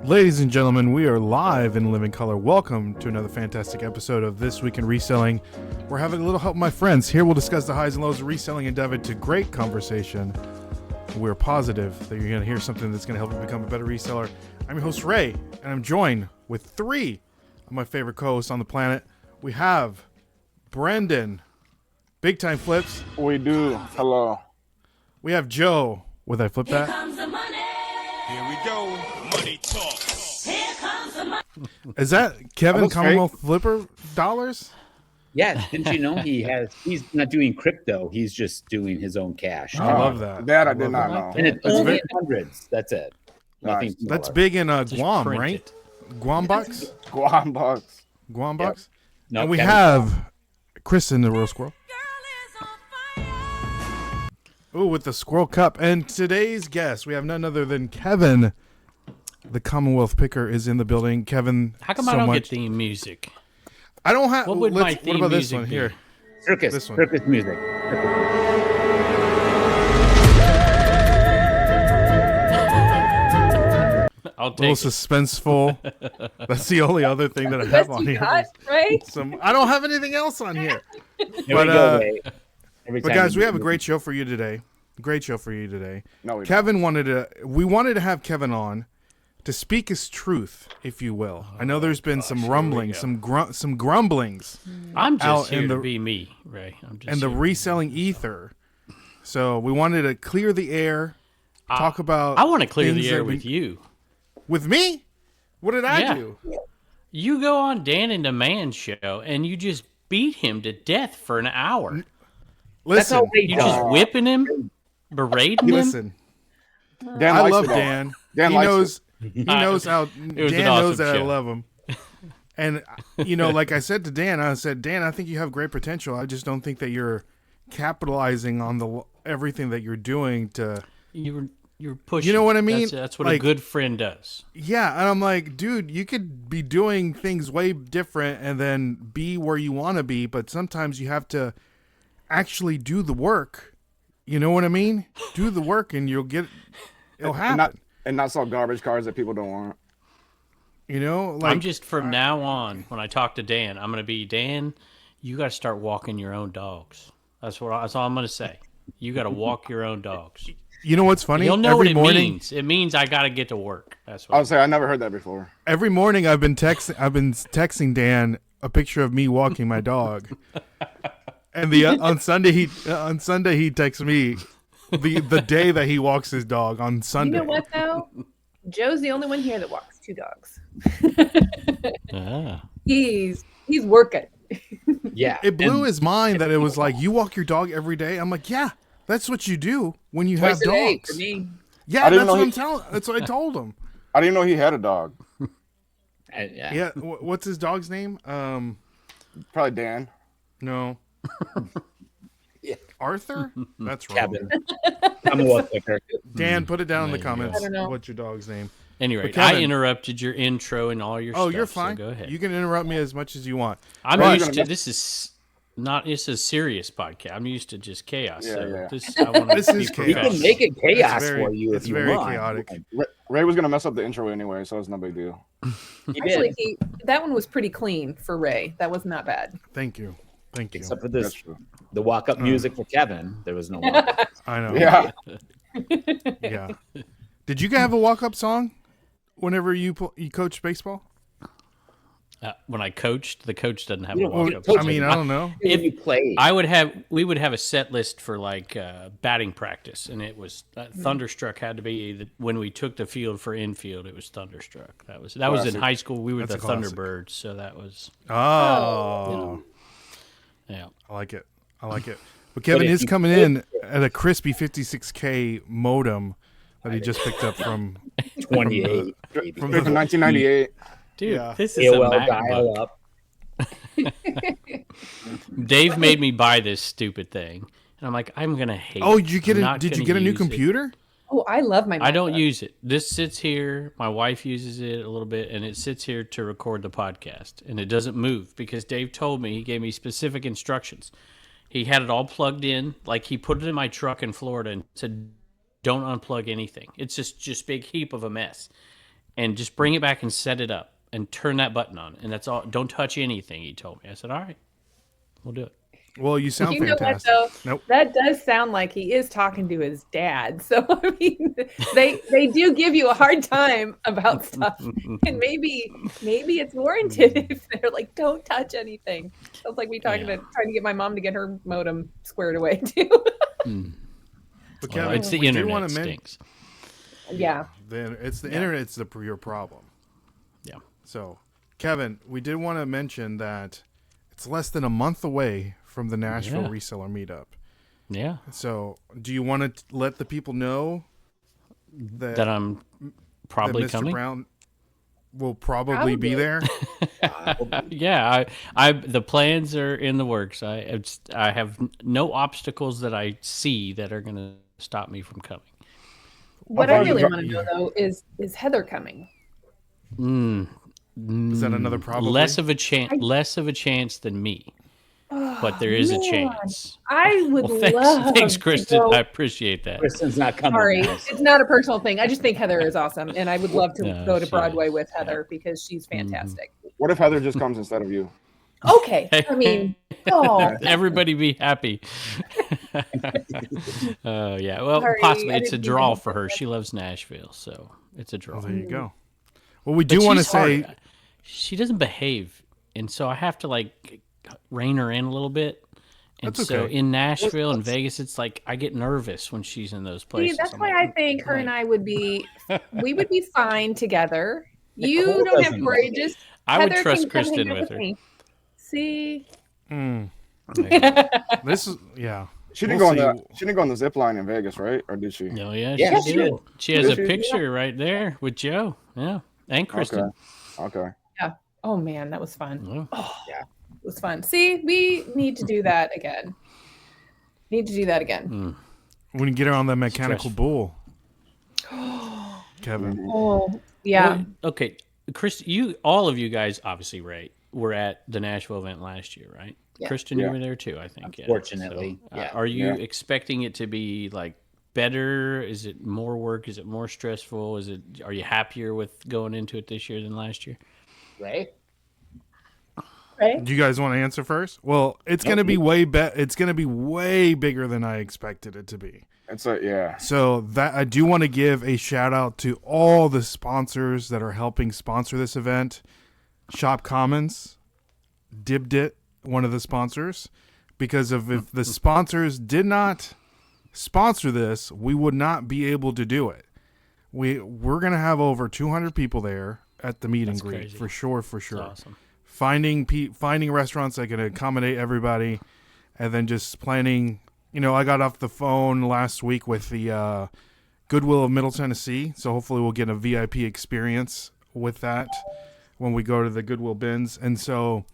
Ladies and gentlemen, we are live in living color. Welcome to another fantastic episode of This Week in Reselling. We're having a little help with my friends. Here we'll discuss the highs and lows of reselling and dive into great conversation. We're positive that you're going to hear something that's going to help you become a better reseller. I'm your host, Ray, and I'm joined with three of my favorite co-hosts on the planet. We have Brendan, Big Time Flips. We do. Hello. We have Joe. Would I flip that? Here comes the money. Here we go. Money talk. Here comes the money. Is that Kevin That Commonwealth Flipper dollars? Yeah, didn't you know he's not doing crypto, he's just doing his own cash. I love that. That I I did love not that. know. And it's That's only very- in hundreds. That's it. Nothing Nice. That's smaller. big in Just Guam, print right? it. Guam bucks? Guam bucks. Guam bucks? No, And we Kevin- have Kristen, the real squirrel. Girl is on fire. Ooh, with the squirrel cup. And today's guest, we have none other than Kevin, the Commonwealth picker, is in the building. Kevin, How come so I don't much. get theme music? I don't have. What would my What theme about this music one be? here? Circus. this one. Circus music. I'll A little take it. suspenseful. That's the only other thing that I have on here. Right? I don't have anything else on here. There But, we go, Ray. Every But time guys, you we have a do- great show for you today. Great show for you today. No, we Kevin wanted to. We wanted to have Kevin on to speak his truth, if you will. I know there's been some rumblings, some grumblings, I'm out just here in to the- be me, Ray. I'm just and the here. reselling ether. So we wanted to clear the air, talk about. I want to clear things the air that we- with you. With me? What did I Yeah. do? You go on Dan and the Man show, and you just beat him to death for an hour. That's Listen, how Ray You does. just whipping him, berating him. listen. Dan I likes love it all. Dan. Dan he likes knows. He knows how. It was Dan an knows awesome that I show. love him. And like I said to Dan, I said, Dan, I think you have great potential. I just don't think that you're capitalizing on everything that you're doing to. You're pushing. You know what I mean? That's what a Like- good friend does. Yeah, and I'm like, dude, you could be doing things way different and then be where you want to be, but sometimes you have to actually do the work. You know what I mean? Do the work, and it'll happen. And not sell garbage cards that people don't want. You know, like I'm just from now on when I talk to Dan, I'm gonna be Dan. You got to start walking your own dogs. That's all I'm gonna say. You got to walk your own dogs. you know what's funny? You'll know every what it morning, means. It means I got to get to work. That's I what. would say I never heard that before. Every morning I've been texting Dan a picture of me walking my dog, and on Sunday he texts me the day that he walks his dog on You Sunday. know what though? Joe's the only one here that walks two dogs. Ah. He's working. Yeah. It blew and his mind that it was like, you walk your dog every day. I'm like, yeah, that's what you do when you have twice a day dogs. for me. Yeah, I that's didn't know what he- I'm telling. That's what I told him. I didn't know he had a dog. Yeah. Yeah, what's his dog's name? Probably Dan. No. Yeah. Arthur? That's wrong. Kevin. Commonwealth picker. Dan, put it down in the There you go. comments. I don't know. What's your dog's name? Anyway, But Kevin- I interrupted your intro and all your Oh, stuff. you're so fine. go ahead. You can interrupt me as much as you want. I'm Right. used to this is not. It's a serious podcast. I'm used to just chaos. Yeah, so yeah. this I want to This is be chaos. You can professional. make it chaos It's very- for you it's if you very want. chaotic. Ray was gonna mess up the intro anyway, so it's no big deal. He Actually, did. that one was pretty clean for Ray. That was not bad. Thank you. Thank you. Except for That's this, true. the walk-up music for Kevin. There was no walk-up. I know. Yeah. Yeah. Did you have a walk-up song whenever you coached baseball? When I coached, the coach doesn't have You a don't walk-up. coach I mean, I don't know. If you play, We would have a set list for like batting practice, and it was Thunderstruck had to be when we took the field for infield. It was Thunderstruck. That was in Classic. high school. We were That's a the classic. Thunderbirds, so that was Oh. yeah. I like it. I like it. But Kevin if is you coming play in at a crispy 56K modem that he just picked up from 28, maybe. From Straight from 1998. Dude, Yeah. this is a AOL MacBook. dial-up. Dave made me buy this stupid thing, and I'm like, I'm gonna hate. Oh, it. did you get I'm a not did you gonna get a new use it. computer? Oh, I love my. I don't MacBook. use it. This sits here. My wife uses it a little bit, and it sits here to record the podcast, and it doesn't move because Dave told me, he gave me specific instructions. He had it all plugged in, like he put it in my truck in Florida and said, "Don't unplug anything. It's just big heap of a mess." and just bring it back and set it up and turn that button on. And that's all. Don't touch anything, he told me. I said, all right, we'll do it. Well, you sound You know what, fantastic. though? Nope. That does sound like he is talking to his dad. So I mean, they do give you a hard time about stuff, and maybe it's warranted if they're like, "Don't touch anything." Sounds like me trying to get my mom to get her modem squared away too. But Well, Kevin, it's the we do internet wanna stinks. Yeah. Then it's the internet's your problem. Yeah. So, Kevin, we did want to mention that it's less than a month away from the Nashville Yeah. Reseller meetup. Yeah. So, do you want to let the people know That I'm probably that Mr. coming. Brown will probably be there? Yeah, I the plans are in the works. I have no obstacles that I see that are going to stop me from coming. What How I far is really it- want to know though is Heather coming? Is that another problem? Less of a chance than me, but there is a man. chance. I would Well, thanks, love. thanks, to Kristen. go- I appreciate that. Kristen's not coming. Sorry, guys. it's not a personal thing. I just think Heather is awesome, and I would love to No, go to she Broadway is. with Heather because she's fantastic. What if Heather just comes instead of you? Okay, I mean, oh, Everybody be happy. Yeah, well, Sorry, possibly I it's a didn't draw even for her. think She loves Nashville, so it's a draw. Well, there you go. Well, we But do want to she's hard. say She doesn't behave, and so I have to like rein her in a little bit. And That's so okay. in Nashville and Vegas, it's like I get nervous when she's in those see, places. that's I'm why like, I think her and I would be fine together. You Nicole don't have doesn't to worry. like Just I would Heather trust can come hang Kristen out with her. me. See, this is yeah. She didn't We'll go on see. the she didn't go on the zip line in Vegas, right? Or did she? Oh yeah, Yeah, she she did. did. She has Did a she? picture right there with Joe. Yeah, and Kristen. Okay. oh man, that was fun. Yeah. Oh, yeah, it was fun. See, we need to do that again. When you get her on the mechanical Stressful. bull, Kevin. Oh yeah. Well, okay, Chris, all of you guys, obviously, right, were at the Nashville event last year, right? Yeah. Kristen, Yeah. you were there too, I think. yeah. Unfortunately, So, yeah. Are you Yeah. expecting it to be like better? Is it more work? Is it more stressful? Are you happier with going into it this year than last year? Right? Right. Do you guys want to answer first? Well, it's going to be it's going to be way bigger than I expected it to be. It's a yeah. So that I do want to give a shout out to all the sponsors that are helping sponsor this event. Shop Commons, Dibdit, one of the sponsors, because if the sponsors did not sponsor this, we would not be able to do it. We're going to have over 200 people there at the meet and greet crazy. for sure. That's awesome. Finding restaurants that can accommodate everybody, and then just planning. You know, I got off the phone last week with the Goodwill of Middle Tennessee, so hopefully we'll get a VIP experience with that when we go to the Goodwill bins. And so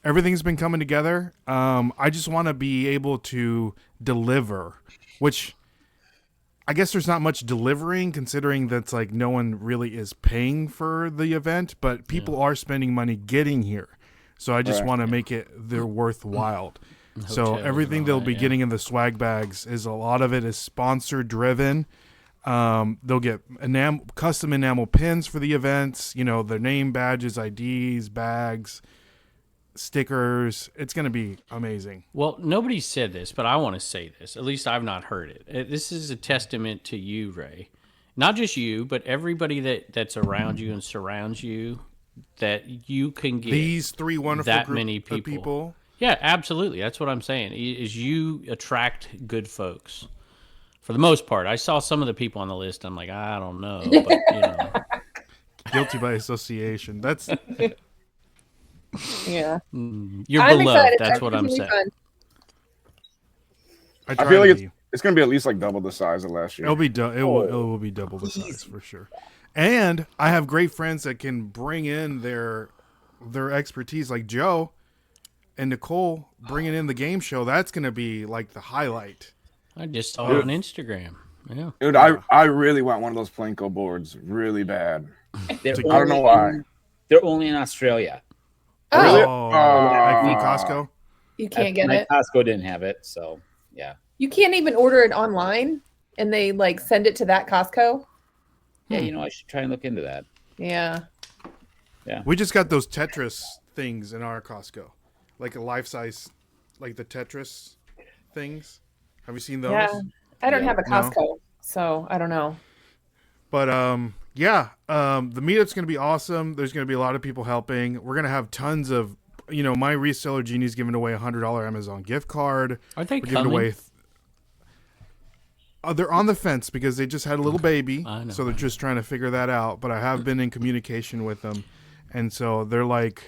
everything's been coming together. I just want to be able to deliver, which I guess there's not much delivering considering that's like no one really is paying for the event, but people are spending money getting here. So I just Right. want to make it they're worthwhile. So Hotels everything and all they'll that, be yeah. getting in the swag bags is a lot of it is sponsor driven. They'll get custom enamel pins for the events, you know, their name badges, IDs, bags, stickers. It's going to be amazing. Well, nobody said this, but I want to say this. At least I've not heard it. This is a testament to you, Ray. Not just you, but everybody that's around you and surrounds you, that you can get These three wonderful that group many of people. people. Yeah, absolutely. That's what I'm saying. Is you attract good folks. For the most part, I saw some of the people on the list. I'm like, I don't know, but you know, Guilty by association. That's Yeah. you're I'm beloved. excited. That's I what think I'm it'll be saying. fun. I I try feel like to be. it's gonna be at least like double the size of last year. It will be double the size for sure. And I have great friends that can bring in their expertise, like Joe and Nicole bringing in the game show. That's going to be like the highlight. I just saw it on Instagram. Yeah. Dude, I really want one of those Plinko boards really bad. They're I don't know only why. They're only in Australia. Really? Like from Costco. You can't get My it. Costco didn't have it, so yeah. You can't even order it online, and they like send it to that Costco. Yeah, you know, I should try and look into that. Yeah. We just got those Tetris things in our Costco, like a life size, like the Tetris things. Have you seen those? Yeah. I don't have a No? Costco, so I don't know. But the meetup's gonna be awesome. There's gonna be a lot of people helping. We're gonna have tons of, my reseller genie's giving away $100 Amazon gift card. Are they We're giving coming? away. They're on the fence because they just had a little baby, I know. so they're just trying to figure that out. But I have been in communication with them, and so they're like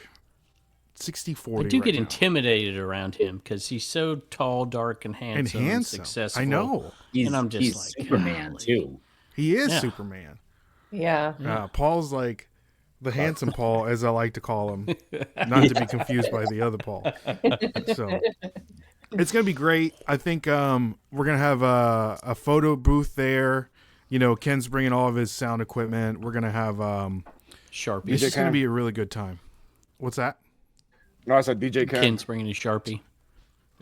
60-40. I do right get now. intimidated around him because he's so tall, dark, and And handsome, and handsome. successful. I know. He's, I'm just he's like, Superman golly. too. He is Yeah. Superman. Yeah. Paul's like the handsome Paul, as I like to call him, not to be confused by the other Paul. So it's gonna be great. I think we're gonna have a photo booth there. Ken's bringing all of his sound equipment. We're gonna have Sharpie. it's just gonna Ken. be a really good time. What's that? No, I said DJ Ken. Ken's bringing his Sharpie.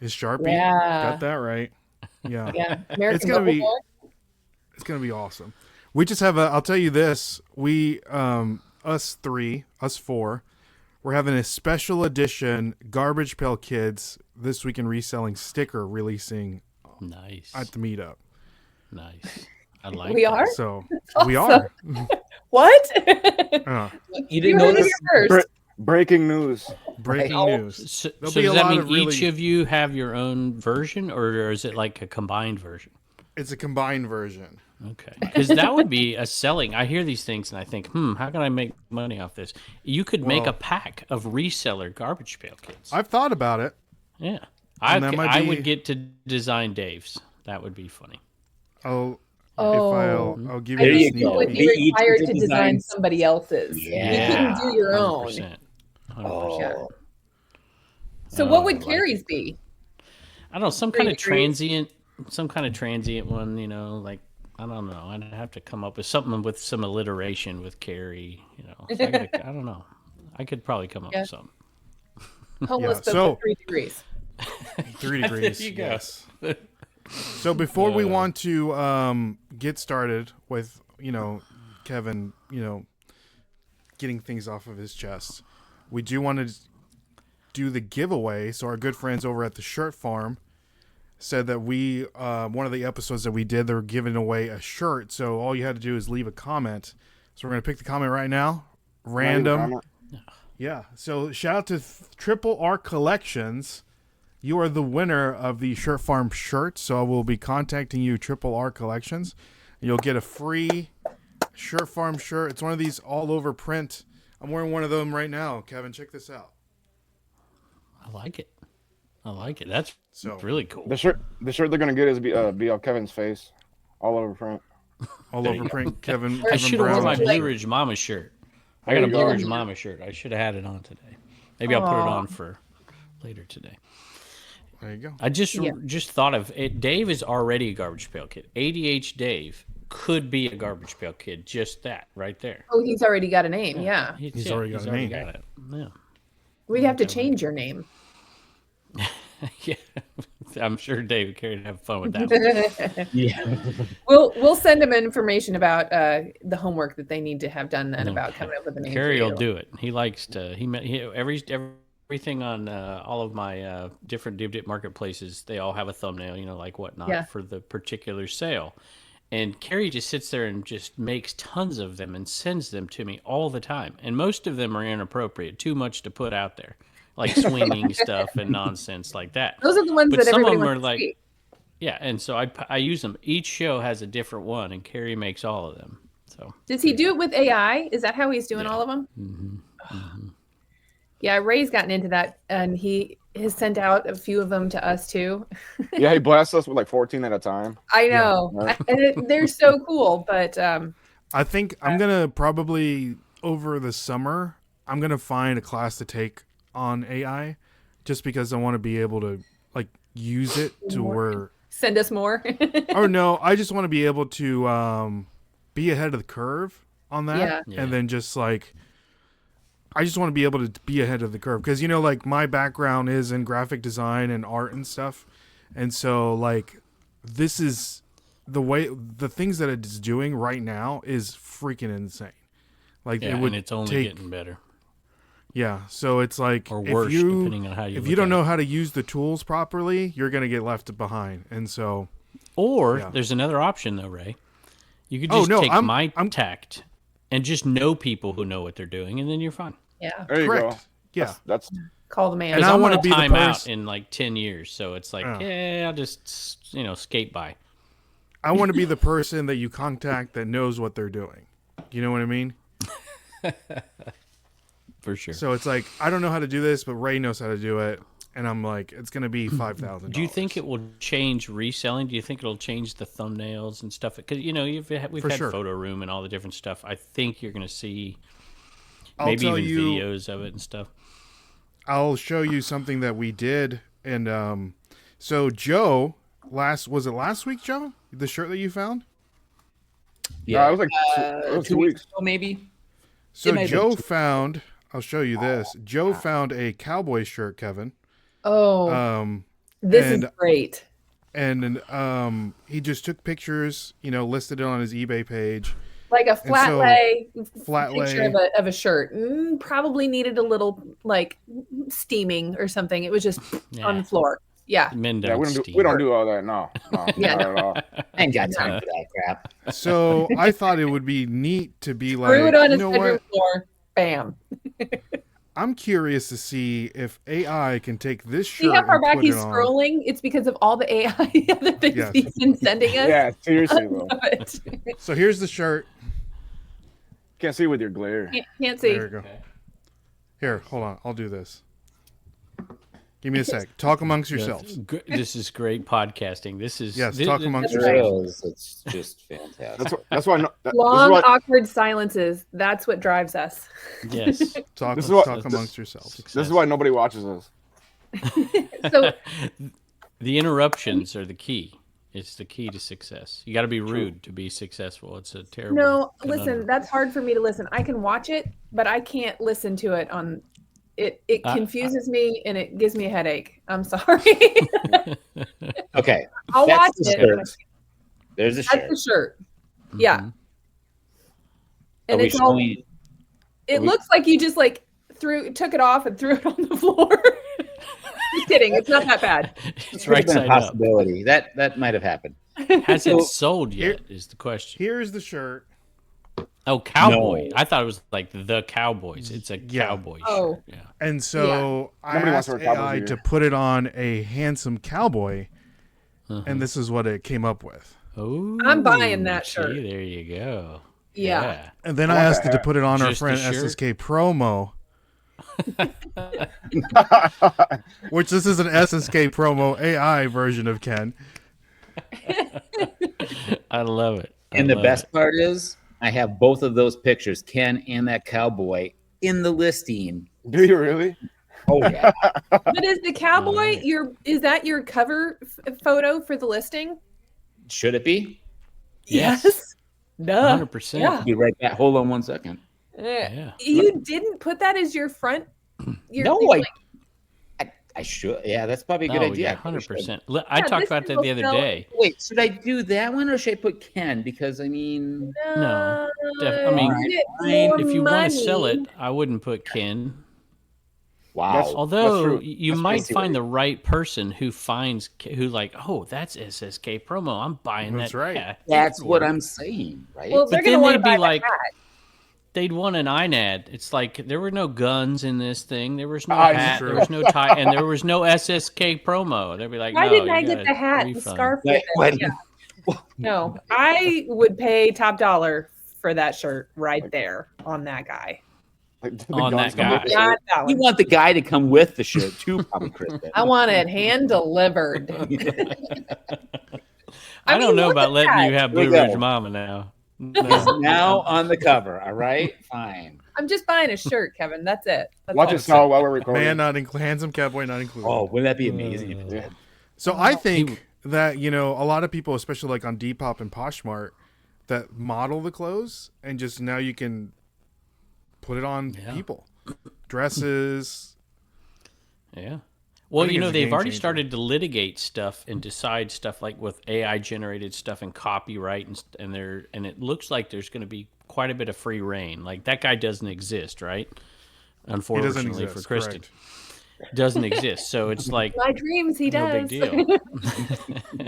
Is Sharpie? Yeah. Got that right. Yeah. Yeah. American gonna Bubble be- Boy. It's gonna be awesome. We just have I'll tell you this. We us four, we're having a special edition Garbage Pail Kids This Week in Reselling sticker releasing Nice. at the meetup. Nice. I like We that. are? So we are. What? You didn't know heard it this? here first. Breaking news. Breaking Oh. news. So, There'll so be a does that lot mean of really- each of you have your own version, or is it like a combined version? It's a combined version. Okay, because that would be a selling. I hear these things and I think, how can I make money off this? You could make Well- a pack of reseller garbage pail kids. I've thought about it. Yeah, And that might I be- would get to design Dave's. That would be funny. I'll Oh. I'll give I you There the you think sneak you go. would peek. be They each required get to to design design- somebody else's. Yeah. You couldn't do your own. 100%. 100%. Oh, So what would I like Carrie's be? I don't know, some 3 kind of degrees. transient one, like, I don't know. I'd have to come up with something with some alliteration with Carrie, So I don't know. I could probably come up Yeah. with something. Homeless Yeah, folks so- at 3 degrees. 3 degrees. There you go. Yes. So before we want to get started with, Kevin, getting things off of his chest, we do want to do the giveaway. So our good friends over at the Shirt Farm said that we, one of the episodes that we did, they were giving away a shirt. So all you had to do is leave a comment. So we're going to pick the comment right now. Random. Yeah. So shout out to Triple R Collections. You are the winner of the Shirt Farm shirt. So I will be contacting you, Triple R Collections. You'll get a free Shirt Farm shirt. It's one of these all over print. I'm wearing one of them right now. Kevin, check this out. I like it. That's So- really cool. The shirt they're gonna get is be on Kevin's face, all over print. All over print. Kevin. I Kevin should have worn my Brown. Blue Ridge Mama shirt. I got There a you Blue go. Ridge Mama shirt. I should have had it on today. Maybe I'll put it Aw. on for later today. There you go. I just Yeah. thought of it. Dave is already a garbage pail kid. ADH Dave could be a garbage pail kid. Just that right there. Oh, he's already got a name. Yeah. He's already got a name. got it. Yeah. We'd have to change your name. Yeah. I'm sure Dave and Carrie would have fun with that one. yeah. We'll send him information about the homework that they need to have done then about coming up with a name. Carrie for will you. do it. He likes to. Everything on all of my different Dip marketplaces. They all have a thumbnail, like whatnot Yeah. for the particular sale. And Carrie just sits there and just makes tons of them and sends them to me all the time. And most of them are inappropriate, too much to put out there, like swinging stuff and nonsense like that. Those are the ones But that some of everybody them wants are to see. Yeah, and so I use them. Each show has a different one, and Carrie makes all of them. So Does he do it with AI? Is that how he's doing all of them? Yeah, Ray's gotten into that, and he has sent out a few of them to us too. Yeah, he blasts us with like 14 at a time. I know, Yeah. and they're so cool. But I think I'm gonna probably over the summer. I'm gonna find a class to take on AI, just because I want to be able to use it to where. send us more. Or no, I just want to be able to be ahead of the curve on that, Yeah. and then just I just want to be able to be ahead of the curve because my background is in graphic design and art and stuff, and so this is the things that it's doing right now is freaking insane. Like Yeah, it would and it's only take, getting better. yeah. So it's like Or worse, depending on how you if look you don't at know it. how to use the tools properly, you're gonna get left behind. And so, Or Yeah. there's another option though, Ray. You could Oh, just no, take I'm- my I'm- tact and just know people who know what they're doing, and then you're fine. Yeah. There you correct. go. Yeah. That's Call the man. And Because I I'm wanna going to be the time out person- in like 10 years, so it's like, Yeah. yeah, I'll just skate by. I want to be the person that you contact that knows what they're doing. You know what I mean? For sure. So it's like I don't know how to do this, but Ray knows how to do it, and I'm like, it's gonna be $5,000. Do you think it will change reselling? Do you think it'll change the thumbnails and stuff? Because we've For had sure. photo room and all the different stuff. I think you're going to see I'll maybe tell even you, videos of it and stuff. I'll show you something that we did, and so Joe, was it last week, Joe? The shirt that you found. yeah. It was like it was 2 weeks. ago, maybe. So might have Joe been found. I'll show you this. Joe found a cowboy shirt, Kevin. Oh, this is and- great. And he just took pictures, listed it on his eBay page. Like a flat so- lay Flat picture lay. of a shirt. Probably needed a little like steaming or something. It was just on the floor. Yeah. Men Yeah, don't we don't do steam. we don't do all that. No, Yeah, not at all. I ain't got time for that crap. So I thought it would be neat to be like, Threw it on you his know bedroom what? floor. Bam. I'm curious to see if AI can take this shirt. See how far and back put he's it on. scrolling? It's because of all the AI other things Yes. he's been sending us. Yeah, seriously though. But So here's the shirt. Can't see with your glare. can't see. There you go. Here, hold on. I'll do this. Give me a sec. Talk amongst yourselves. This is great podcasting. This is Yes, talk amongst That's yourselves. right. It's just fantastic. That's why. This Long, is why awkward silences. That's what drives us. Yes. Talk, This is what- talk amongst yourselves. this is why nobody watches us. So The interruptions are the key. It's the key to success. You got to be rude to be successful. It's a terrible. no, conundrum. listen, that's hard for me to listen. I can watch it, but I can't listen to it on it. It confuses me and it gives me a headache. I'm sorry. Okay, I'll That's watch the it. shirt. there's a That's shirt. the shirt. Yeah. Mhm. Are And we it's all, showing? it we- looks like you just like took it off and threw it on the floor. Just kidding. It's not that bad. It's Could have right been a side up. possibility. That might have happened. Has So- it sold yet? Is the question. Here's the shirt. Oh, cowboy! No. I thought it was like the Cowboys. It's a Yeah. cowboy Oh. shirt. Yeah. And so I Nobody wants asked to wear cowboys AI here. to put it on a handsome cowboy, Uh-huh. and this is what it came up with. Oh, I'm buying that shirt. There you go. Yeah. And then I want asked the it to hat. put it on our Just the friend shirt? SSK promo. Which this is an SSK promo AI version of Ken. I love it. And the best part is, I have both of those pictures, Ken and that cowboy, in the listing. Do you really? Oh yeah. But is the cowboy is that your cover photo for the listing? Should it be? Yes. Duh. 100%. Yeah. Be right back. Hold on one second. Yeah. You didn't put that as your front. Your, No, your, I should. Yeah, that's probably a good No, idea. yeah, I probably should. 100%. I Yeah, talked this about is that the other also- day. Wait, should I do that one or should I put Ken? Because I mean, No, I mean, you get fine. more If you want to sell money. it, I wouldn't put Ken. wow. That's- Although true. you That's might true. find the right person who like, oh, that's SSK promo. I'm buying That's that. right. Yeah, That's it what work. I'm saying, right? Well, they're But gonna then want to they'd buy be the like, hat. they'd want an INAD. It's like there were no guns in this thing. There was no Ah, it's hat. true. There was no tie, and there was no SSK promo. They'd be like, Why no, didn't you I get gotta the hat, the refund. scarf? Wait, with wait. it? Yeah. No, I would pay top dollar for that shirt right there on that guy. Like, the On guns that come with guy. the Not shirt. that You one. want the guy to come with the shirt too, probably, Kristen. I want it hand delivered. I don't mean, know look about at letting that. you have Here we Blue Ridge go. Mama now. He's No. now on the cover. All right, fine. I'm just buying a shirt, Kevin. That's it. That's Watch all. it sell while we're recording. Man, handsome cowboy not included. Oh, wouldn't that be amazing? If it Yeah. did? So I think that, a lot of people, especially like on Depop and Poshmark, that model the clothes and just now you can put it on Yeah. people. Dresses. Yeah. Well, think it's a they've game already changer. started to litigate stuff and decide stuff like with AI generated stuff and copyright and it looks like there's going to be quite a bit of free reign. Like that guy doesn't exist, right? He Unfortunately doesn't exist. for Kristen, Correct. doesn't exist. So it's like My dreams, he no does. big deal.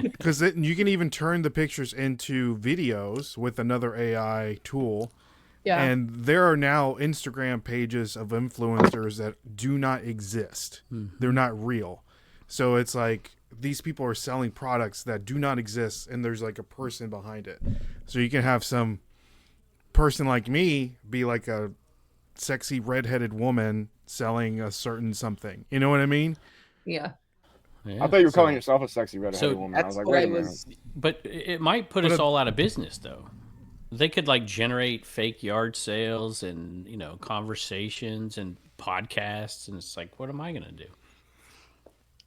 Because you can even turn the pictures into videos with another AI tool. Yeah. And there are now Instagram pages of influencers that do not exist. They're not real. So it's like these people are selling products that do not exist, and there's like a person behind it. So you can have some person like me be like a sexy redheaded woman selling a certain something. You know what I mean? Yeah. Yeah. I thought you were calling yourself a sexy redheaded So woman. I was like, what wait I a minute. was. But it might put us all out of business, though. They could like generate fake yard sales and conversations and podcasts, and it's like, what am I gonna do?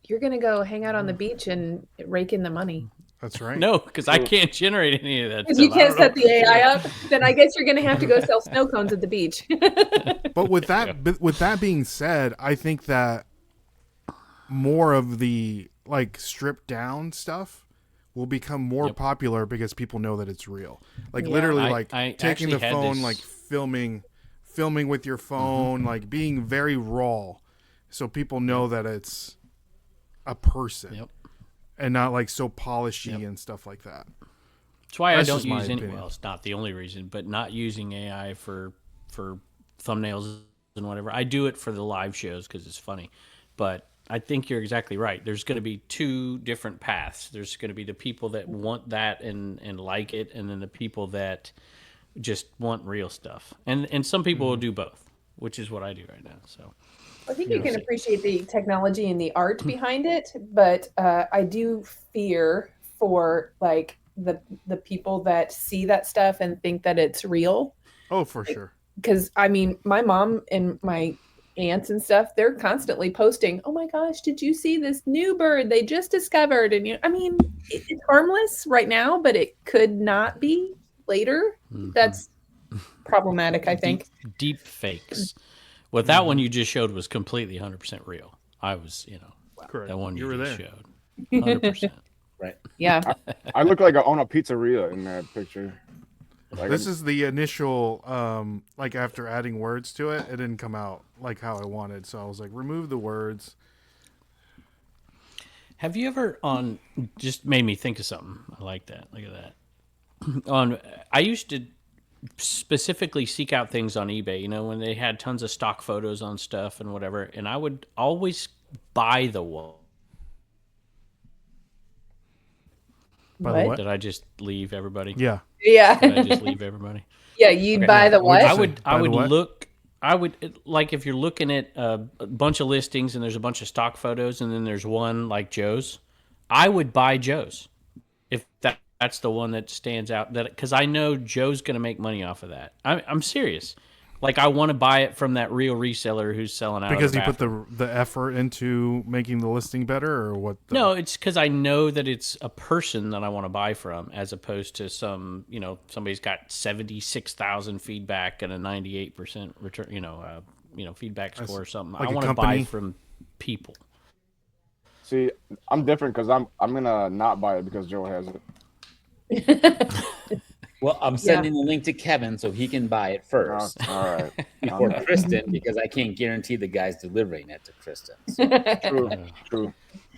You're gonna go hang out on the beach and rake in the money. That's right. No, because I can't generate any of that. If you stuff. I can't don't set the AI up, then I guess you're gonna have to go sell snow cones at the beach. But with that being said, I think that more of the like stripped down stuff will become more popular because people know that it's real. Like literally, I taking the actually had phone, this- like filming with your phone, like being very raw, so people know that it's a person Yep. and not like so polishy and stuff like that. That's why That's I don't just my use any. opinion. Well, it's not the only reason, but not using AI for thumbnails and whatever. I do it for the live shows because it's funny, but I think you're exactly right. There's going to be two different paths. There's going to be the people that want that and like it, and then the people that just want real stuff. And some people will do both, which is what I do right now. So I think you can appreciate the technology and the art behind it, but I do fear for like the people that see that stuff and think that it's real. Oh, for sure. Because I mean, my mom and my aunts and stuff, they're constantly posting, "Oh my gosh, did you see this new bird they just discovered?" And I mean, it's harmless right now, but it could not be later. That's problematic, I think. deep fakes. Well, that one you just showed was completely 100% real. I was, Correct. that one You you were just there. showed, 100%. Right. Yeah. I look like I own a pizzeria in that picture. Like, This is the initial, like after adding words to it, it didn't come out like how I wanted. So I was like, remove the words. Have you ever just made me think of something. I like that. Look at that. I used to specifically seek out things on eBay, when they had tons of stock photos on stuff and whatever, and I would always buy the one. By the What? what? Did I just leave everybody? Yeah. Yeah. Did I just leave everybody? Yeah, you'd Okay. buy the what? What'd I you would say? I By the would what? look I would like if you're looking at a bunch of listings and there's a bunch of stock photos and then there's one like Joe's, I would buy Joe's if that's the one that stands out, that because I know Joe's going to make money off of that. I'm serious. Like I want to buy it from that real reseller who's selling out Because of the he put bathroom. the effort into making the listing better, or what? No, it's because I know that it's a person that I want to buy from, as opposed to somebody's got 76,000 feedback and a 98% return, feedback score or something. like I a want to buy company? from people. see, I'm different because I'm gonna not buy it because Joe has it. Well, I'm sending the link to Kevin so he can buy it first All right. before Kristen, because I can't guarantee the guy's delivering it to Kristen. So, True. True.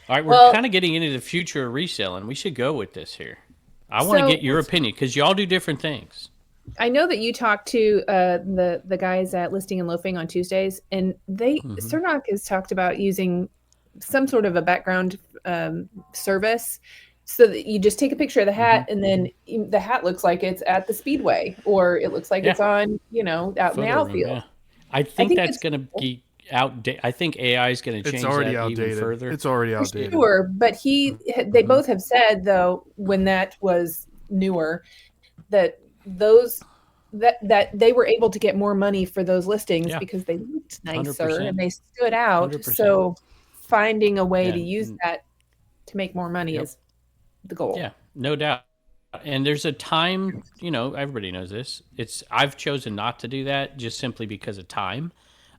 All right, we're Well- kind of getting into the future of reselling. We should go with this here. I want to So- get your opinion because y'all do different things. I know that you talked to the guys at Listing and Loafing on Tuesdays, and Cernock has talked about using some sort of a background service so that you just take a picture of the hat and then the hat looks like it's at the speedway, or it looks like it's on, out in the Photo room, outfield. yeah. I think think that's it's going to be outdated. I think AI is going to change It's already that outdated. even further. It's already For outdated. sure, but they both have said though when that was newer that that they were able to get more money for those listings Yeah. because they looked nicer 100%. and they stood out. 100%. So finding a way to Yeah. use that to make more money is the goal. Yeah, no doubt. And there's a time, everybody knows this. I've chosen not to do that just simply because of time.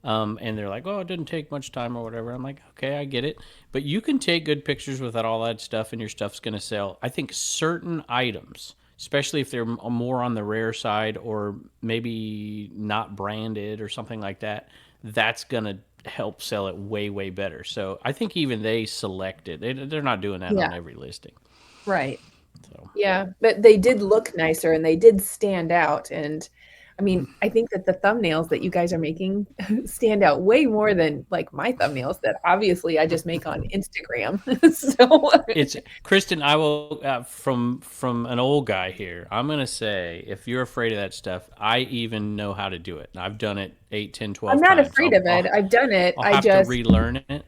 And they're like, "Oh, it didn't take much time or whatever." I'm like, "Okay, I get it." But you can take good pictures without all that stuff, and your stuff's going to sell. I think certain items especially if they're more on the rare side or maybe not branded or something like that. That's gonna help sell it way, way better. So I think even they select it. They're not doing that on Yeah. every listing. Right. So Yeah, but they did look nicer and they did stand out. And I mean, I think that the thumbnails that you guys are making stand out way more than like my thumbnails that obviously I just make on Instagram. So it's Kristen. I will from an old guy here. I'm gonna say if you're afraid of that stuff, I even know how to do it. I've done it 8, 10, 12 I'm not times. afraid of it. I've done it. I'll I have just to relearn it.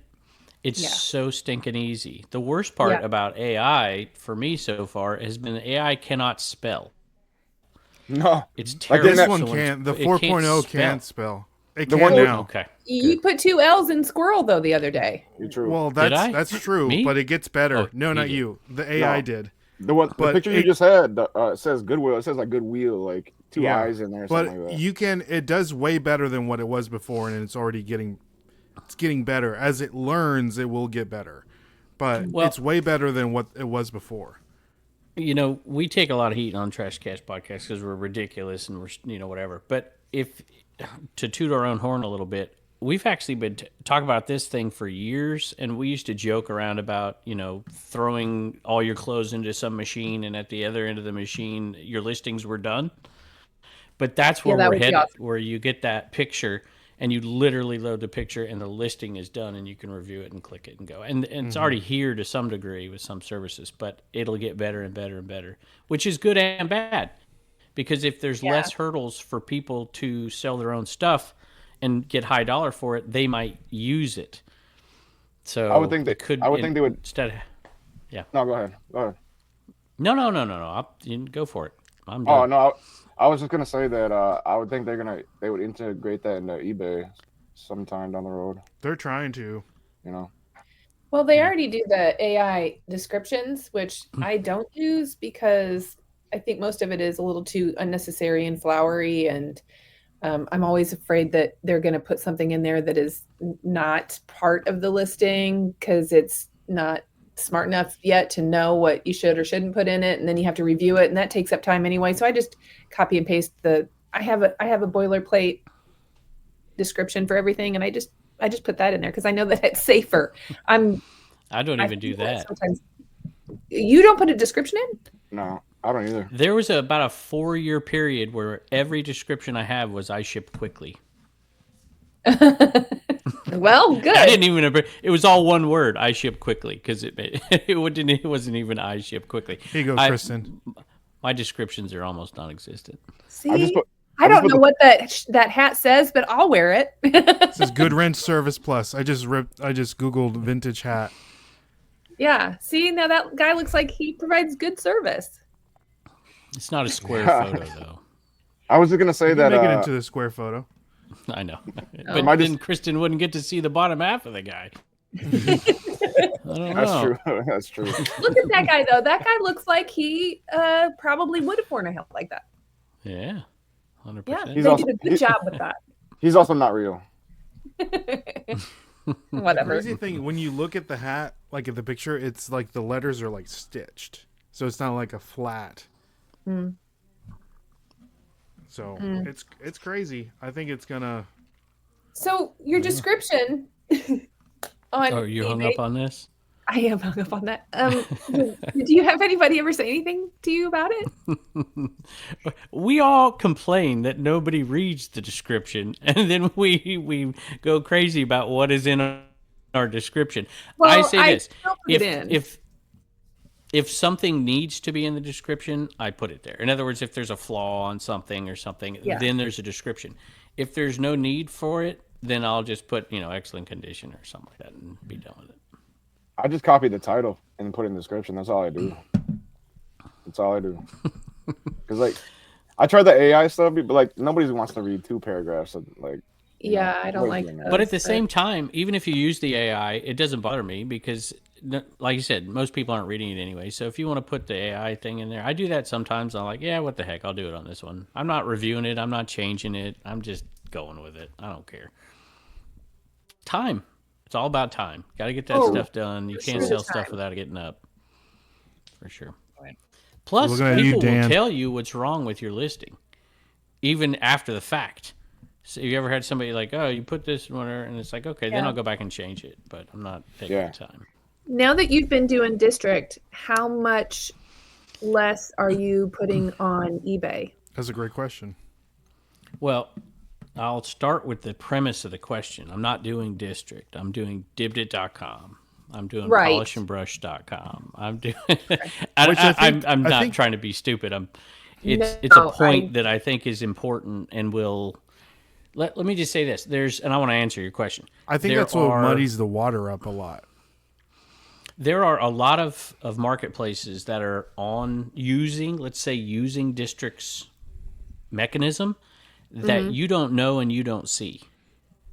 It's Yeah. so stinking easy. The worst part Yeah. about AI for me so far has been AI cannot spell. No, It's Like terrible. in This that- one So when can't. The it 4.0 spell. can't spell. It The can one- now. Okay. you put 2 L's in squirrel though the other day. you're true. Well, Did I? that's true, Me? but it gets better. Oh, no, you not did. you. The AI No. did. The but picture you it- just had it says Goodwill. It says like Goodwill, like 2 Yeah. eyes in there, or But something like that. you can. It does way better than what it was before, and it's already getting. It's getting better as it learns. It will get better, but Well- it's way better than what it was before. You know, we take a lot of heat on Trash Cash Podcast because we're ridiculous and we're, whatever. But if, to toot our own horn a little bit, we've actually been talking about this thing for years. And we used to joke around about, throwing all your clothes into some machine and at the other end of the machine, your listings were done. But that's where Yeah, that we're would be headed, awesome. where you get that picture and you literally load the picture and the listing is done and you can review it and click it and go. And it's already here to some degree with some services, but it'll get better and better and better, which is good and bad. Because if there's less hurdles for people to sell their own stuff and get high dollar for it, they might use it. So I would think it that- I would think they would- instead. No, go ahead. Go ahead. No. You go for it. I'm done. Oh no, I was just gonna say that I would think they would integrate that into eBay sometime down the road. They're trying to. You know, Well, they already do the AI descriptions, which I don't use because I think most of it is a little too unnecessary and flowery. And I'm always afraid that they're going to put something in there that is not part of the listing because it's not smart enough yet to know what you should or shouldn't put in it. And then you have to review it. And that takes up time anyway. So I just copy and paste I have a boilerplate description for everything. And I just put that in there because I know that it's safer. I don't even do feel like that. sometimes you don't put a description in. no, I don't either. There was about a 4-year period where every description I have was I ship quickly. Well, good. I didn't even. It was all one word. I ship quickly because it wasn't even I ship quickly. Here you go, Kristen. My descriptions are almost non-existent. See, I just put- I don't put know what that hat says, but I'll wear it. It says Good Wrench Service Plus. I just googled vintage hat. Yeah. See, now that guy looks like he provides good service. It's not a square photo though. I was just gonna say You that. can make it into the square photo. I know, Oh. but then Kristen wouldn't get to see the bottom half of the guy. I don't That's know. true. That's true. Look at that guy, though. That guy looks like he probably would have worn a hat like that. Yeah, 100%. Yeah, He's they also- did a good job with that. He's also not real. Whatever. Crazy thing, when you look at the hat, like at the picture, it's like the letters are like stitched, so it's not like a flat. So it's crazy. I think it's gonna. So your description on Oh, you hung eBay- up on this? I am hung up on that. Do you have anybody ever say anything to you about it? We all complain that nobody reads the description, and then we go crazy about what is in our description. Well, I say this: still put it in. if something needs to be in the description, I put it there. In other words, if there's a flaw on something or something, Yeah. then there's a description. If there's no need for it, then I'll just put excellent condition or something like that and be done with it. I just copied the title and put it in the description. That's all I do. That's all I do. Because like, I tried the AI stuff, but like nobody wants to read 2 paragraphs of like. Yeah, I don't like But those, But at the same time, even if you use the AI, it doesn't bother me because, like you said, most people aren't reading it anyway. So if you want to put the AI thing in there, I do that sometimes. I'm like, yeah, what the heck? I'll do it on this one. I'm not reviewing it. I'm not changing it. I'm just going with it. I don't care. Time. It's all about time. Got to get that stuff done. You can't sure sell it's stuff time. without it getting up. For sure. Plus, Looking at you, people will Dan. tell you what's wrong with your listing, even after the fact. So you ever had somebody like, oh, you put this in order, and it's like, okay, then Yeah. I'll go back and change it, but I'm not taking Yeah. the time. Now that you've been doing district, how much less are you putting on eBay? That's a great question. Well, I'll start with the premise of the question. I'm not doing district. I'm doing dibdit.com. I'm doing Right. polishandbrush.com. I'm doing. I I'm not think- trying to be stupid. It's No, a point that I think is important and will. Let me just say this. And I want to answer your question. I think There that's what are- muddies the water up a lot. There are a lot of marketplaces that are let's say using district's mechanism that you don't know and you don't see.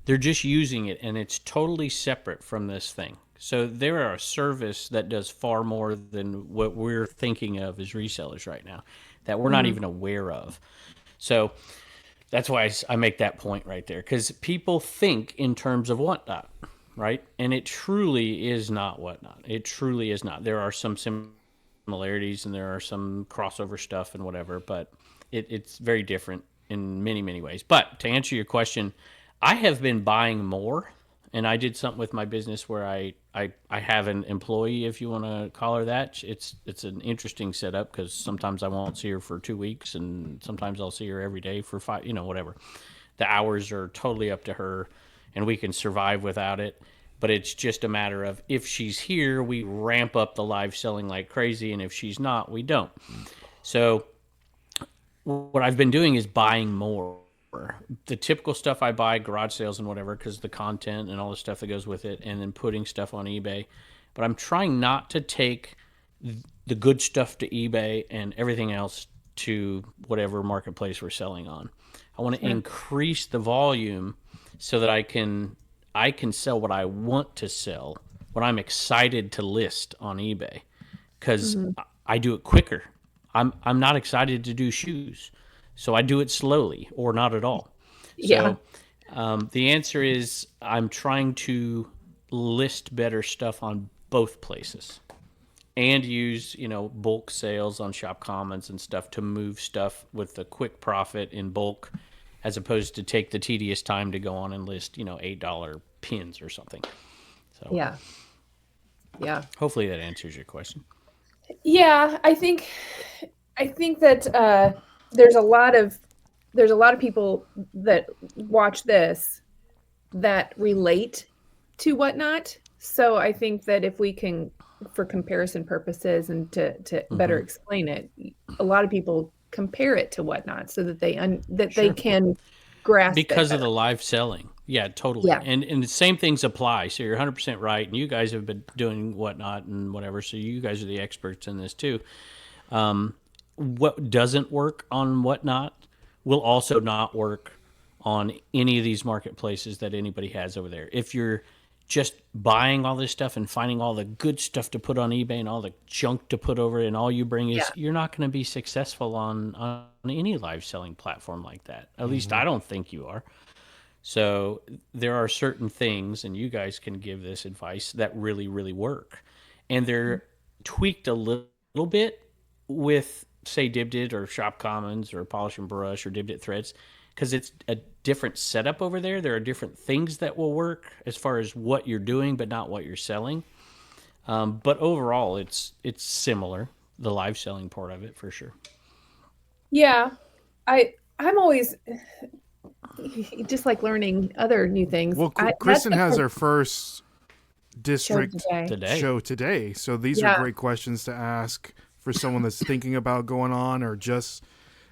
They're just using it, and it's totally separate from this thing. So they're a service that does far more than what we're thinking of as resellers right now, that we're not even aware of. So that's why I make that point right there, because people think in terms of whatnot, right? And it truly is not whatnot. It truly is not. There are some similarities and there are some crossover stuff and whatever, but it's very different in many, many ways. But to answer your question, I have been buying more, and I did something with my business where I have an employee, if you want to call her that. It's an interesting setup because sometimes I won't see her for 2 weeks, and sometimes I'll see her every day for 5, whatever. The hours are totally up to her, and we can survive without it. But it's just a matter of, if she's here, we ramp up the live selling like crazy, and if she's not, we don't. So what I've been doing is buying more. The typical stuff I buy, garage sales and whatever, because the content and all the stuff that goes with it, and then putting stuff on eBay. But I'm trying not to take the good stuff to eBay and everything else to whatever marketplace we're selling on. I want to increase the volume so that I can sell what I want to sell, what I'm excited to list on eBay, because I do it quicker. I'm not excited to do shoes, so I do it slowly or not at all. Yeah. So the answer is, I'm trying to list better stuff on both places and use, bulk sales on Shop Commons and stuff to move stuff with a quick profit in bulk, as opposed to take the tedious time to go on and list, $8 pins or something. So Yeah. hopefully that answers your question. Yeah, I think that there's a lot of people that watch this that relate to whatnot. So I think that if we can, for comparison purposes and to better explain it, a lot of people compare it to whatnot so that they can grasp because it of the live selling. Yeah, totally. Yeah. And the same things apply. So you're 100% right. And you guys have been doing whatnot and whatever. So you guys are the experts in this too. What doesn't work on whatnot will also not work on any of these marketplaces that anybody has over there. If you're just buying all this stuff and finding all the good stuff to put on eBay and all the junk to put over it, and all you bring is, you're not going to be successful on any live selling platform like that. At least I don't think you are. So there are certain things, and you guys can give this advice, that really, really work. And they're tweaked a little bit with, say, Dibdit or Shop Commons or Polish and Brush or Dibdit Threads, because it's a different setup over there. There are different things that will work as far as what you're doing, but not what you're selling. But overall, it's similar, the live selling part of it, for sure. Yeah, I'm always just like learning other new things. Well, that's Kristen the has part- her first district Today. today. So these are great questions to ask for someone that's thinking about going on or just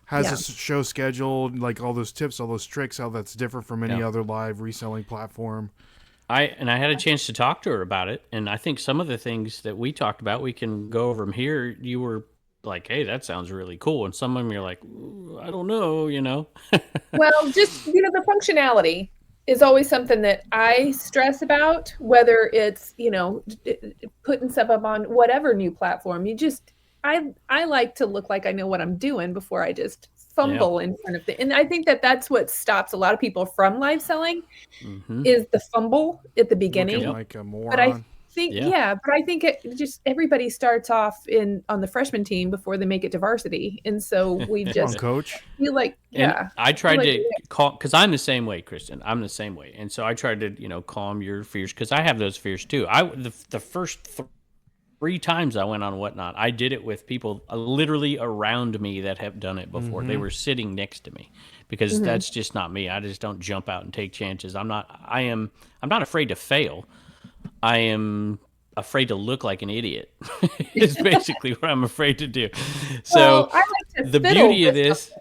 has a show scheduled, like all those tips, all those tricks, how that's different from any other live reselling platform. I had a chance to talk to her about it, and I think some of the things that we talked about, we can go over them here. You were like, hey, that sounds really cool. And some of them you're like, I don't know, Well, just, the functionality is always something that I stress about, whether it's, putting stuff up on whatever new platform. I like to look like I know what I'm doing before I just fumble in front of and I think that that's what stops a lot of people from live selling is the fumble at the beginning. Looking like a moron. But I think, Yeah. but I think it just everybody starts off on the freshman team before they make it to varsity, and so we Come on, just coach. feel like, And yeah, I tried like, to calm, because I'm the same way, Kristen. I'm the same way, and so I tried to, calm your fears, because I have those fears too. The first 3 times I went on Whatnot, I did it with people literally around me that have done it before. They were sitting next to me, because that's just not me. I just don't jump out and take chances. I'm not afraid to fail. I am afraid to look like an idiot. Is basically what I'm afraid to do. So well, I like to the fiddle beauty of with this,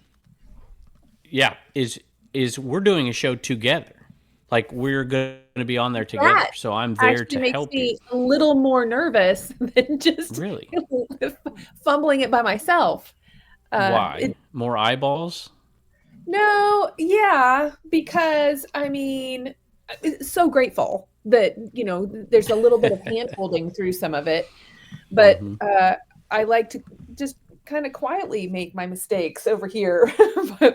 yeah, is we're doing a show together. Like, we're going to be on there together. That So I'm there actually to makes help me you. a little more nervous than just Really? fumbling it by myself. Why? It, More eyeballs? no, yeah, because I mean, it's so grateful that there's a little bit of hand holding through some of it, but I like to just kind of quietly make my mistakes over here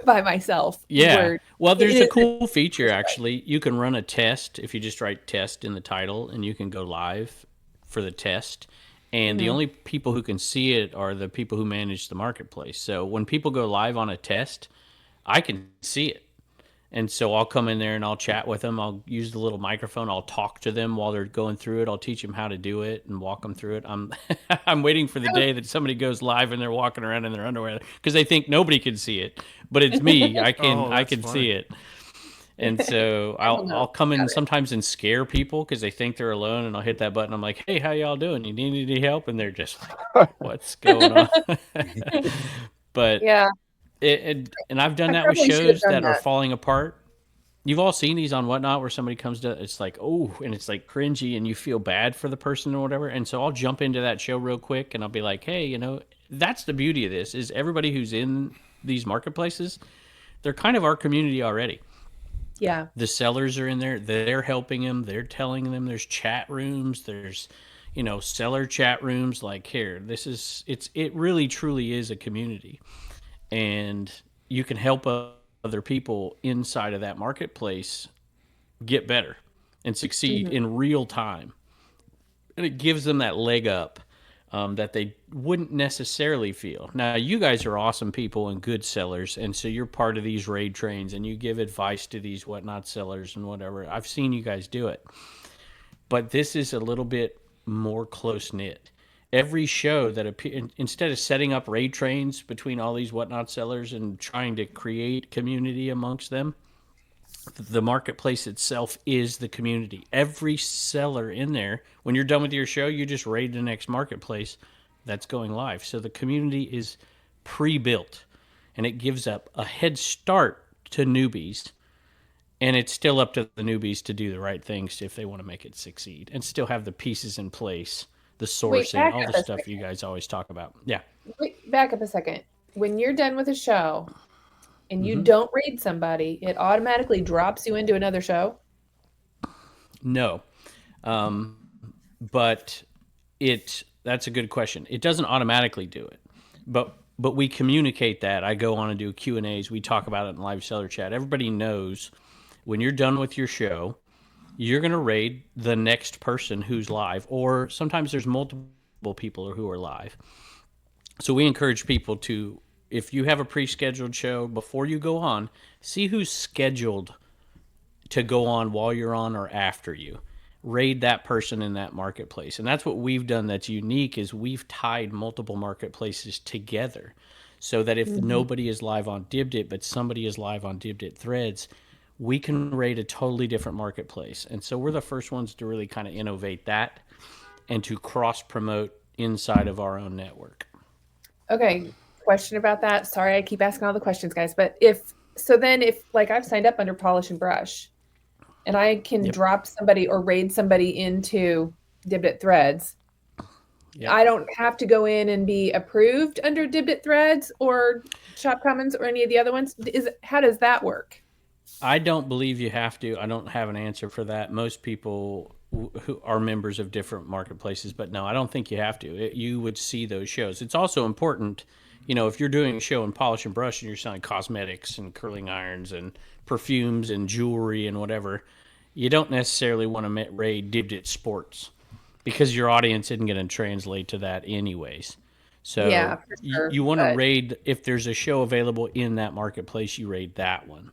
by myself. Yeah. where Well, there's it a is- cool feature, actually. You can run a test if you just write test in the title, and you can go live for the test. And the only people who can see it are the people who manage the marketplace. So when people go live on a test, I can see it. And so I'll come in there and I'll chat with them. I'll use the little microphone. I'll talk to them while they're going through it. I'll teach them how to do it and walk them through it. I'm I'm waiting for the day that somebody goes live and they're walking around in their underwear, because they think nobody can see it, but it's me. I Oh, that's can funny. see it. And so I'll come in sometimes and scare people because they think they're alone, and I'll hit that button. I'm like, "Hey, how y'all doing? You need any help?" And they're just like, "What's going on?" But yeah, and I've done I that with probably should have shows done that are that. falling apart. You've all seen these on Whatnot where somebody comes to, it's like, oh, and it's like cringy, and you feel bad for the person or whatever. And so I'll jump into that show real quick, and I'll be like, hey, that's the beauty of this, is everybody who's in these marketplaces, they're kind of our community already. Yeah. The sellers are in there, they're helping them, they're telling them, there's chat rooms, there's, seller chat rooms, like, here, it really truly is a community. And you can help other people inside of that marketplace get better and succeed in real time. And it gives them that leg up that they wouldn't necessarily feel. Now, you guys are awesome people and good sellers, and so you're part of these raid trains, and you give advice to these Whatnot sellers and whatever. I've seen you guys do it. But this is a little bit more close-knit. Every show that instead of setting up raid trains between all these Whatnot sellers and trying to create community amongst them, the marketplace itself is the community. Every seller in there, when you're done with your show, you just raid the next marketplace that's going live. So the community is pre-built, and it gives up a head start to newbies. And it's still up to the newbies to do the right things if they want to make it succeed, and still have the pieces in place, the sourcing, back all up the a stuff second. you guys always talk about. Yeah. Wait, back up a second. When you're done with a show and Mm-hmm. you don't raid somebody, it automatically drops you into another show? No. But that's a good question. It doesn't automatically do it. But we communicate that. I go on and do Q&As. We talk about it in live seller chat. Everybody knows when you're done with your show, you're going to raid the next person who's live, or sometimes there's multiple people who are live. So we encourage people to, if you have a pre-scheduled show, before you go on, see who's scheduled to go on while you're on or after you. Raid that person in that marketplace. And that's what we've done that's unique, is we've tied multiple marketplaces together so that if nobody is live on DibDit, but somebody is live on DibDit Threads, we can raid a totally different marketplace. And so we're the first ones to really kind of innovate that and to cross-promote inside of our own network. Okay, question about that. Sorry, I keep asking all the questions, guys. But if like I've signed up under Polish and Brush, and I can drop somebody or raid somebody into DibDit Threads, I don't have to go in and be approved under DibDit Threads or Shop Commons or any of the other ones. How does that work? I don't believe you have to. I don't have an answer for that. Most people who are members of different marketplaces, but no, I don't think you have to. You would see those shows. It's also important, if you're doing a show in Polish and Brush and you're selling cosmetics and curling irons and perfumes and jewelry and whatever, you don't necessarily want to raid DibDit Sports, because your audience isn't going to translate to that anyways. So Yeah, for sure, you want to but- raid, if there's a show available in that marketplace, you raid that one.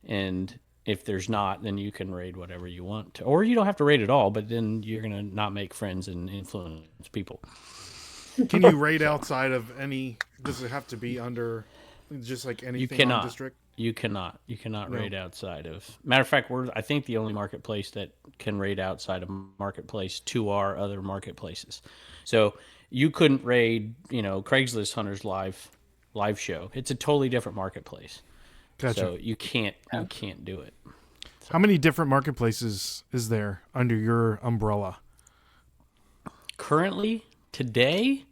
And if there's not, then you can raid whatever you want to. Or you don't have to raid at all, but then you're going to not make friends and influence people. Can you raid outside of any? Does it have to be under just like anything on district? You cannot raid outside of. Matter of fact, we're I think the only marketplace that can raid outside of marketplace to our other marketplaces. So you couldn't raid, Craigslist Hunters live show. It's a totally different marketplace. Gotcha. So you can't do it. How many different marketplaces is there under your umbrella? Currently, today,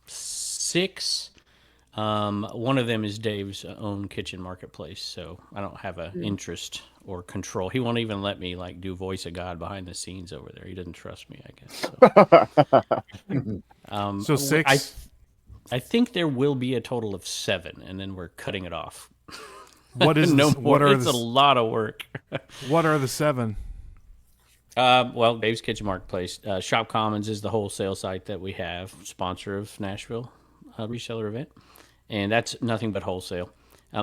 6. One of them is Dave's own kitchen marketplace, so I don't have an interest or control. He won't even let me do voice of God behind the scenes over there. He doesn't trust me, I guess. So 6. I think there will be a total of 7, and then we're cutting it off. What is no this, more? It's a lot of work. What are the 7? Well, Dave's Kitchen Marketplace. Shop Commons is the wholesale site that we have, sponsor of Nashville reseller event, and that's nothing but wholesale.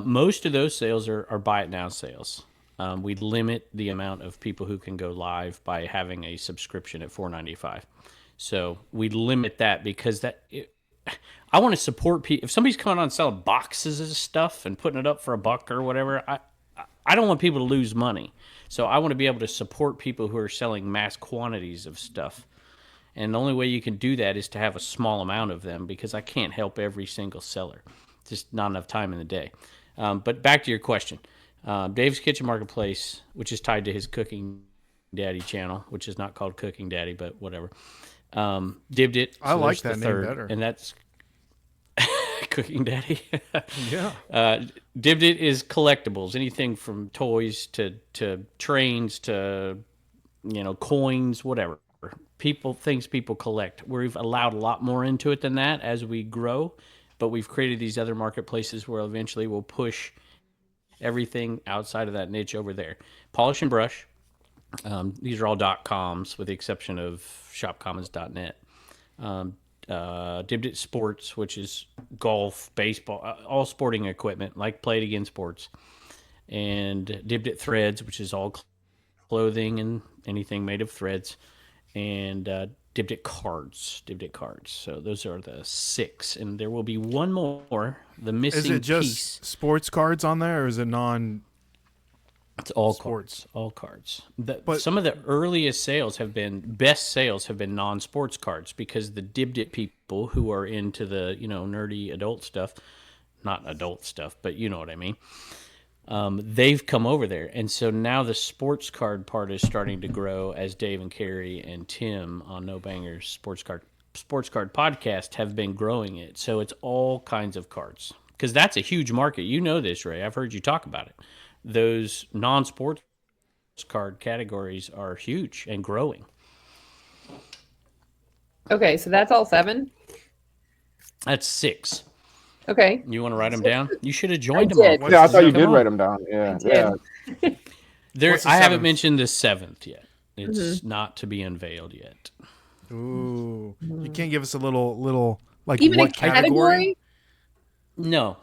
Most of those sales are buy it now sales. We limit the amount of people who can go live by having a subscription at $4.95. So we limit that because I want to support people. If somebody's coming on selling boxes of stuff and putting it up for $1 or whatever, I don't want people to lose money. So I want to be able to support people who are selling mass quantities of stuff. And the only way you can do that is to have a small amount of them, because I can't help every single seller. Just not enough time in the day. But back to your question. Dave's Kitchen Marketplace, which is tied to his Cooking Daddy channel, which is not called Cooking Daddy, but whatever. Dibbed it. I like that name better. And that's Cooking Daddy. Yeah. Dibbed it is collectibles, anything from toys to trains to coins, whatever. Things people collect. We've allowed a lot more into it than that as we grow, but we've created these other marketplaces where eventually we'll push everything outside of that niche over there. Polish and Brush. These are all .coms with the exception of shopcommons.net. Dibbed It Sports, which is golf, baseball, all sporting equipment, like Play It Again Sports. And Dibbed It Threads, which is all clothing and anything made of threads. And Dibbed It Cards. So those are the 6. And there will be one more, the missing piece. Is it just sports cards on there, or is it non? It's all sports. All cards. But some of the earliest best sales have been non-sports cards, because the Dibbed It people who are into the, nerdy adult stuff, not adult stuff, but you know what I mean. They've come over there. And so now the sports card part is starting to grow, as Dave and Carrie and Tim on No Bangers Sports Card podcast have been growing it. So it's all kinds of cards, because that's a huge market. You know this, Ray. I've heard you talk about it. Those non-sports card categories are huge and growing. Okay, so that's all 7. That's 6. Okay. You want to write them down? You should have joined I them did. all. Yeah, I thought you Come did on. write them down. Yeah, yeah. What's the I haven't 7th? mentioned the 7th yet. It's not to be unveiled yet. Ooh, you can't give us a little Even what a category? No.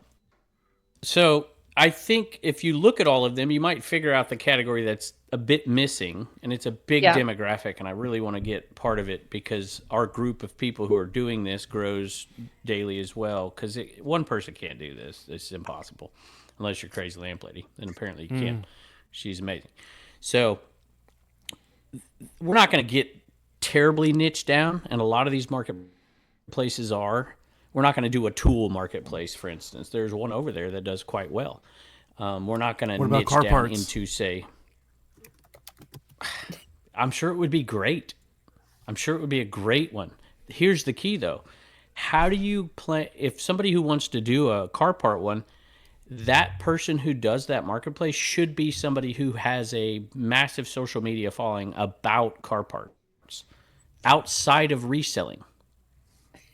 So I think if you look at all of them, you might figure out the category that's a bit missing, and it's a big demographic, and I really want to get part of it, because our group of people who are doing this grows daily as well, because one person can't do this. It's impossible unless you're Crazy Lamp Lady, and apparently you can. She's amazing. So we're not going to get terribly niche down, and a lot of these marketplaces are. We're not going to do a tool marketplace, for instance. There's one over there that does quite well. We're not going to niche car down parts? into, say, I'm sure it would be great. I'm sure it would be a great one. Here's the key, though. How do you plan? If somebody who wants to do a car part one, that person who does that marketplace should be somebody who has a massive social media following about car parts outside of reselling.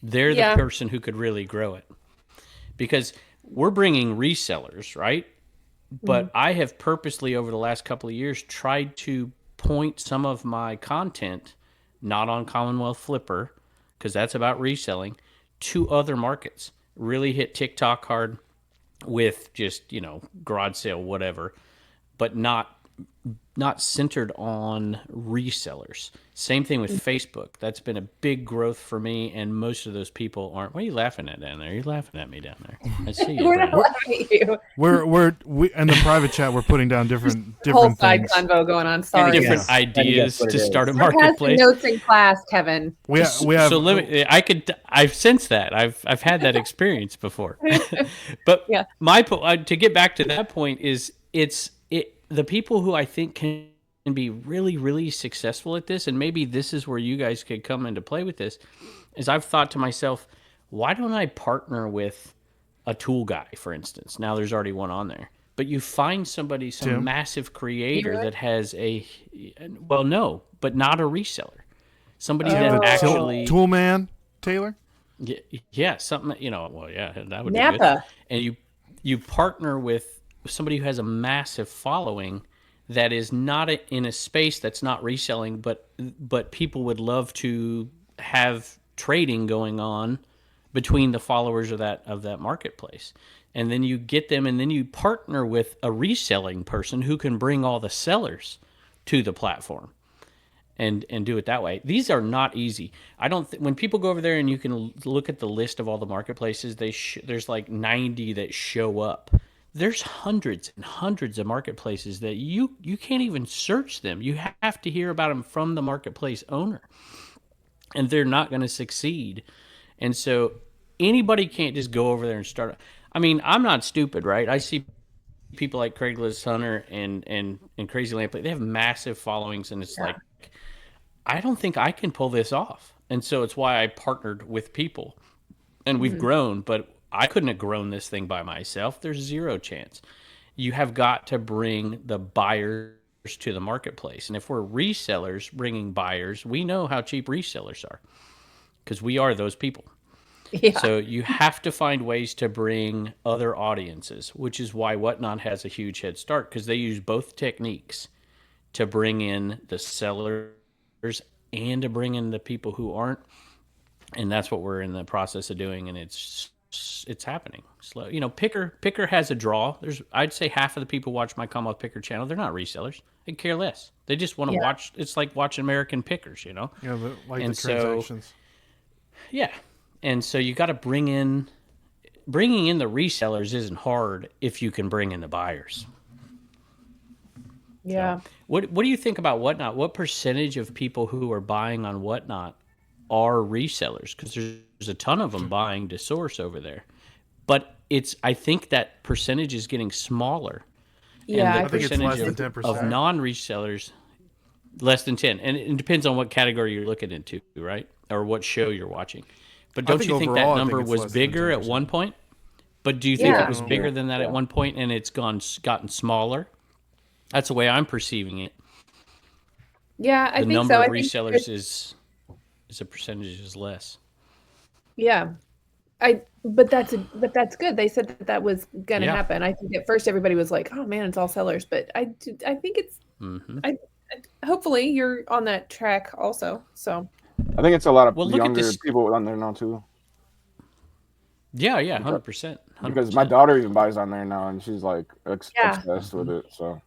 They're the person who could really grow it, because we're bringing resellers, right? But I have purposely over the last couple of years tried to point some of my content, not on Commonwealth Flipper, because that's about reselling, to other markets. Really hit TikTok hard with just, garage sale, whatever, but not centered on resellers. Same thing with Facebook. That's been a big growth for me, and most of those people aren't. What are you laughing at down there? You're laughing at me down there. I see you. We're not Brandon. laughing at you. We in the private chat we're putting down different Whole side things. convo going on. Sorry. Different Yeah. ideas What it to is. start a Has the marketplace. notes in class, Kevin. We have So let me. I've sensed that. I've had that experience before. But Yeah. to get back to that point is the people who I think can be really, really successful at this, and maybe this is where you guys could come into play with this, is I've thought to myself, why don't I partner with a tool guy, for instance? Now there's already one on there. But you find some Tim? massive creator You're right. that has no, but not a reseller. Somebody the that actually tool man Taylor. yeah, something, well, yeah, that would be Napa. good. And you partner with somebody who has a massive following that is not in a space that's not reselling, but people would love to have trading going on between the followers of that marketplace. And then you get them, and then you partner with a reselling person who can bring all the sellers to the platform. And do it that way. These are not easy. I don't. When people go over there and you can look at the list of all the marketplaces, there's like 90 that show up. There's hundreds and hundreds of marketplaces that you can't even search them. You have to hear about them from the marketplace owner, and they're not going to succeed. And so anybody can't just go over there and start. I mean, I'm not stupid, right? I see people like Craigslist Hunter and Crazy Lamp. They have massive followings, and it's like, I don't think I can pull this off. And so it's why I partnered with people. And we've grown, but I couldn't have grown this thing by myself. There's zero chance. You have got to bring the buyers to the marketplace. And if we're resellers bringing buyers, we know how cheap resellers are because we are those people. Yeah. So you have to find ways to bring other audiences, which is why Whatnot has a huge head start because they use both techniques to bring in the sellers and to bring in the people who aren't. And that's what we're in the process of doing, and it's happening slow. Picker has a draw. I'd say half of the people watch my Commonwealth Picker channel. They're not resellers. They care less. They just want to watch. It's like watching American Pickers, Yeah, the So, transactions. yeah, and so you got to bringing in the resellers isn't hard if you can bring in the buyers. Yeah. What do you think about Whatnot? What percentage of people who are buying on Whatnot are resellers? Because there's a ton of them buying to source over there, but I think that percentage is getting smaller. Yeah. And I the think it's less percentage than of 10%. non-resellers, less than 10, and it depends on what category you're looking into, right, or what show you're watching. But don't think you think overall, that I think number it's was less than bigger at 10%. one point? But do you think Yeah. it was bigger than that at one point, and it's gotten smaller? That's the way I'm perceiving it. Yeah, I The think number so. of I think resellers is a percentage is less. yeah. But that's good. They said that was going to Yeah. happen. I think at first everybody was like, "Oh man, it's all sellers," but I think it's Mm-hmm. hopefully you're on that track also. So I think it's a lot of Well, look at younger this- people on there now too. Yeah, 100%. Because my daughter even buys on there now, and she's like Yeah. obsessed with it. So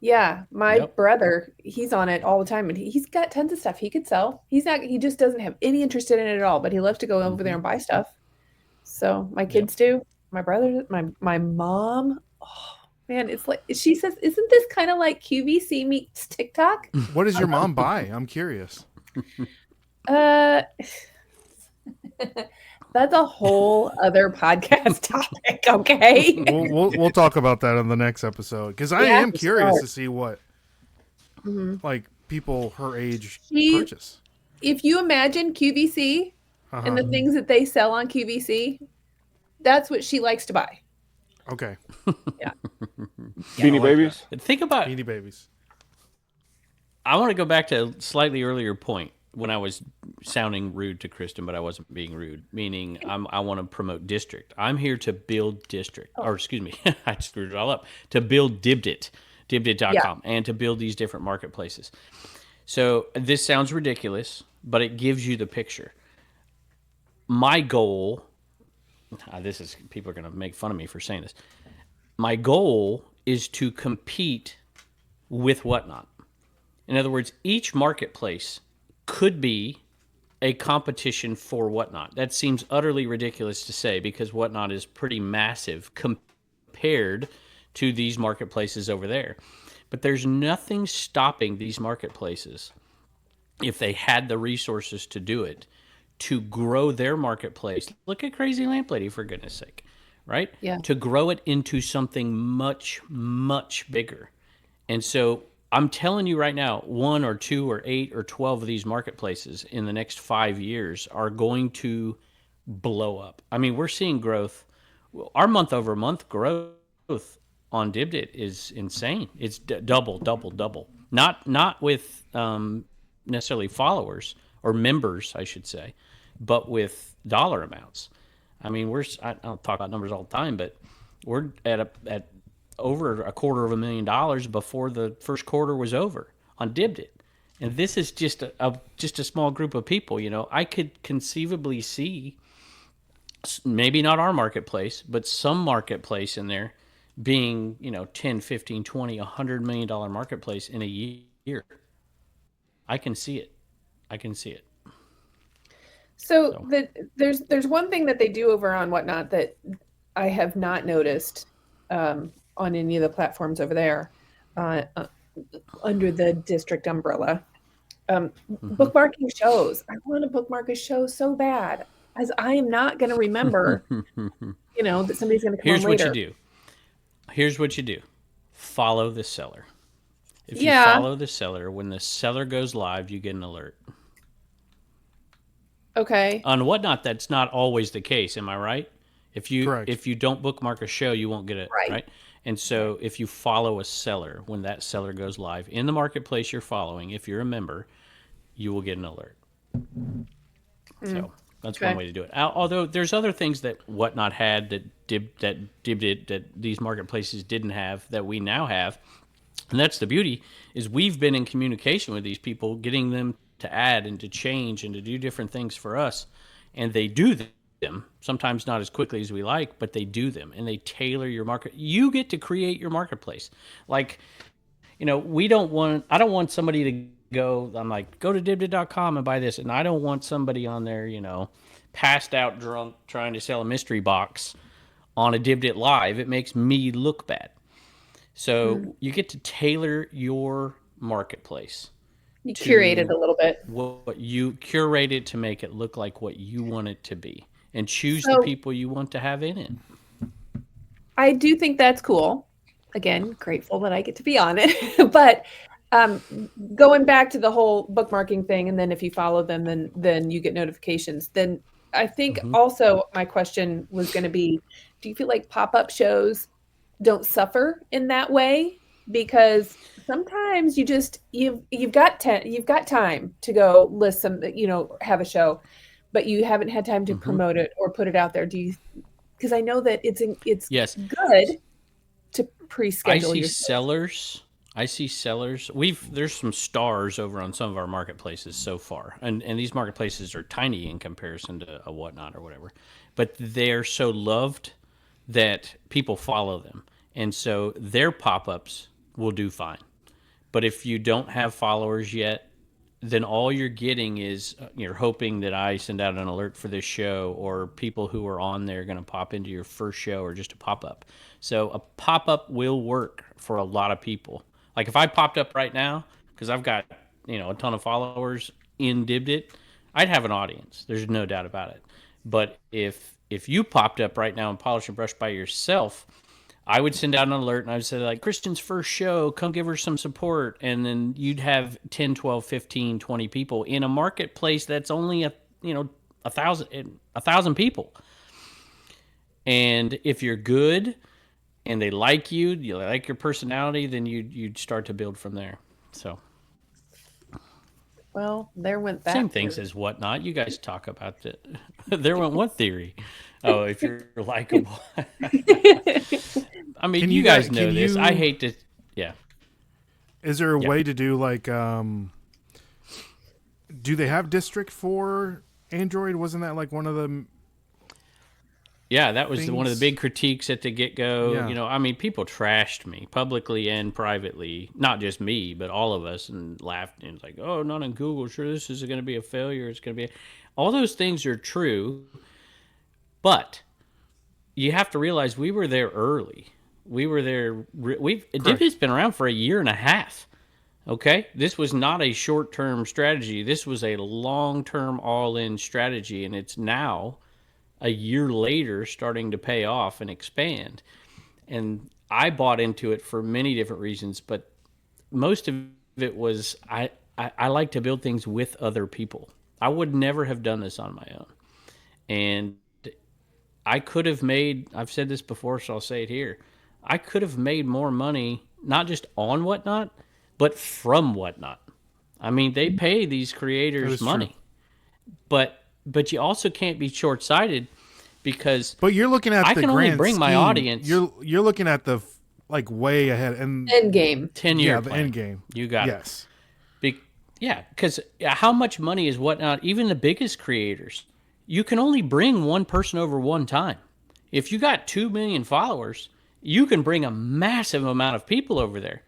yeah, my Yep. brother, he's on it all the time, and he's got tons of stuff he could sell. He just doesn't have any interest in it at all, but he loves to go over there and buy stuff. So my kids do. My brother, my mom. Oh man, it's like she says, "Isn't this kind of like QVC meets TikTok?" What does your mom buy? I'm curious. That's a whole other podcast topic. Okay. We'll talk about that in the next episode because I Yeah, am for curious sure. to see what like people her age She- purchase. If you imagine QVC and the things that they sell on QVC, that's what she likes to buy. Okay, Beanie Babies. Think about. Beanie Babies. I want to go back to a slightly earlier point when I was sounding rude to Kristen, but I wasn't being rude. Meaning, I want to promote district. I'm here to build district, or excuse me, I screwed it all up. To build Dibdit, Dibdit.com, and to build these different marketplaces. So this sounds ridiculous, but it gives you the picture. My goal, people are going to make fun of me for saying this. My goal is to compete with Whatnot. In other words, each marketplace could be a competition for Whatnot. That seems utterly ridiculous to say because Whatnot is pretty massive compared to these marketplaces over there. But there's nothing stopping these marketplaces, if they had the resources to do it, to grow their marketplace. Look at Crazy Lamp Lady, for goodness sake, right? Yeah. To grow it into something much, much bigger. And so I'm telling you right now, 1 or 2 or 8 or 12 of these marketplaces in the next 5 years are going to blow up. I mean, we're seeing growth. Our month-over-month growth on Dibdit is insane. It's double. Not with necessarily followers or members, I should say, but with dollar amounts. I mean, I don't talk about numbers all the time, but we're at over $250,000 before the first quarter was over on Dibdit. And this is just a small group of people. You know, I could conceivably see, maybe not our marketplace, but some marketplace in there being, 10, 15, 20, $100 million marketplace in a year. I can see it. So there's one thing that they do over on Whatnot that I have not noticed on any of the platforms over there under the district umbrella. Bookmarking shows. I want to bookmark a show so bad, as I am not going to remember, that somebody's going to come on later. Here's what you do. Follow the seller. If you follow the seller, when the seller goes live, you get an alert. Okay. On Whatnot, that's not always the case. Am I right? Correct. If you don't bookmark a show, you won't get it, right? And so if you follow a seller, when that seller goes live in the marketplace you're following, if you're a member, you will get an alert. So that's one way to do it. Although there's other things that Whatnot had that these marketplaces didn't have that we now have. And that's the beauty, is we've been in communication with these people, getting them to add and to change and to do different things for us. And they do them, sometimes not as quickly as we like, but they do them, and they tailor your market. You get to create your marketplace. Like, I don't want somebody to go to dibdit.com and buy this. And I don't want somebody on there, passed out drunk trying to sell a mystery box on a Dibdit live. It makes me look bad. So you get to tailor your marketplace. You curate it a little bit. What you curate it to make it look like what you want it to be, and choose the people you want to have in it. I do think that's cool. Again, grateful that I get to be on it. But going back to the whole bookmarking thing, and then if you follow them, then you get notifications. Then I think also my question was going to be, do you feel like pop-up shows don't suffer in that way? Because sometimes you've got time to go listen, have a show, but you haven't had time to promote it or put it out there. Because I know that it's good to pre-schedule. I see sellers. There's some stars over on some of our marketplaces so far, and these marketplaces are tiny in comparison to a Whatnot or whatever, but they're so loved that people follow them, and so their pop-ups will do fine. But if you don't have followers yet, then all you're getting is you're hoping that I send out an alert for this show, or people who are on there are going to pop into your first show, or just a pop-up. So a pop-up will work for a lot of people. Like if I popped up right now, because I've got a ton of followers in Dibdit, I'd have an audience. There's no doubt about it. But if you popped up right now and Polish and Brush by yourself, I would send out an alert, and I would say, like, Kristen's first show, come give her some support. And then you'd have 10, 12, 15, 20 people in a marketplace that's only 1,000 people. And if you're good and they like you like your personality, then you'd start to build from there. So, well, there went that. Same things as Whatnot. You guys talk about it. There went one theory. Oh, if you're likable. I mean, you guys know this. I hate to. Yeah. Is there a Yeah. way to do like do they have district for Android? Wasn't that like one of the Yeah, that was one of the things? big critiques at the get-go. Yeah. You know, I mean, people trashed me publicly and privately. Not just me, but all of us, and laughed. And it's like, oh, not in Google. Sure, this is going to be a failure. It's going to be... All those things are true, but you have to realize we were there early. We were there... Divi's been around for a year and a half. Okay? This was not a short-term strategy. This was a long-term all-in strategy, and it's now... a year later starting to pay off and expand. And I bought into it for many different reasons, but most of it was I like to build things with other people. I would never have done this on my own. And I could have made, I've said this before, so I'll say it here. I could have made more money, not just on Whatnot, but from Whatnot. I mean, they pay these creators money. But you also can't be short-sighted because But you're looking at I the can only grand bring my scheme. audience You're looking at the like way ahead and End game. 10-year yeah, the plan. end game. You got it. Yes. Yeah, because how much money is Whatnot? Even the biggest creators, you can only bring one person over one time. If you got 2 million followers, you can bring a massive amount of people over there.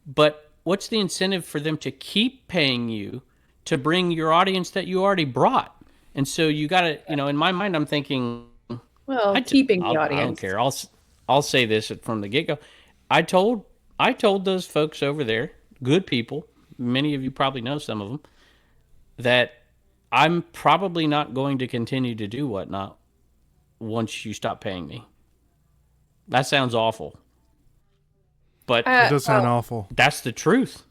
But what's the incentive for them to keep paying you to bring your audience that you already brought? And so you got to, in my mind, I'm thinking, Well, keeping the I don't audience. care. I'll say this from the get go. I told those folks over there, good people. Many of you probably know some of them, that I'm probably not going to continue to do Whatnot once you stop paying me. That sounds awful, but It does sound awful. that's the truth.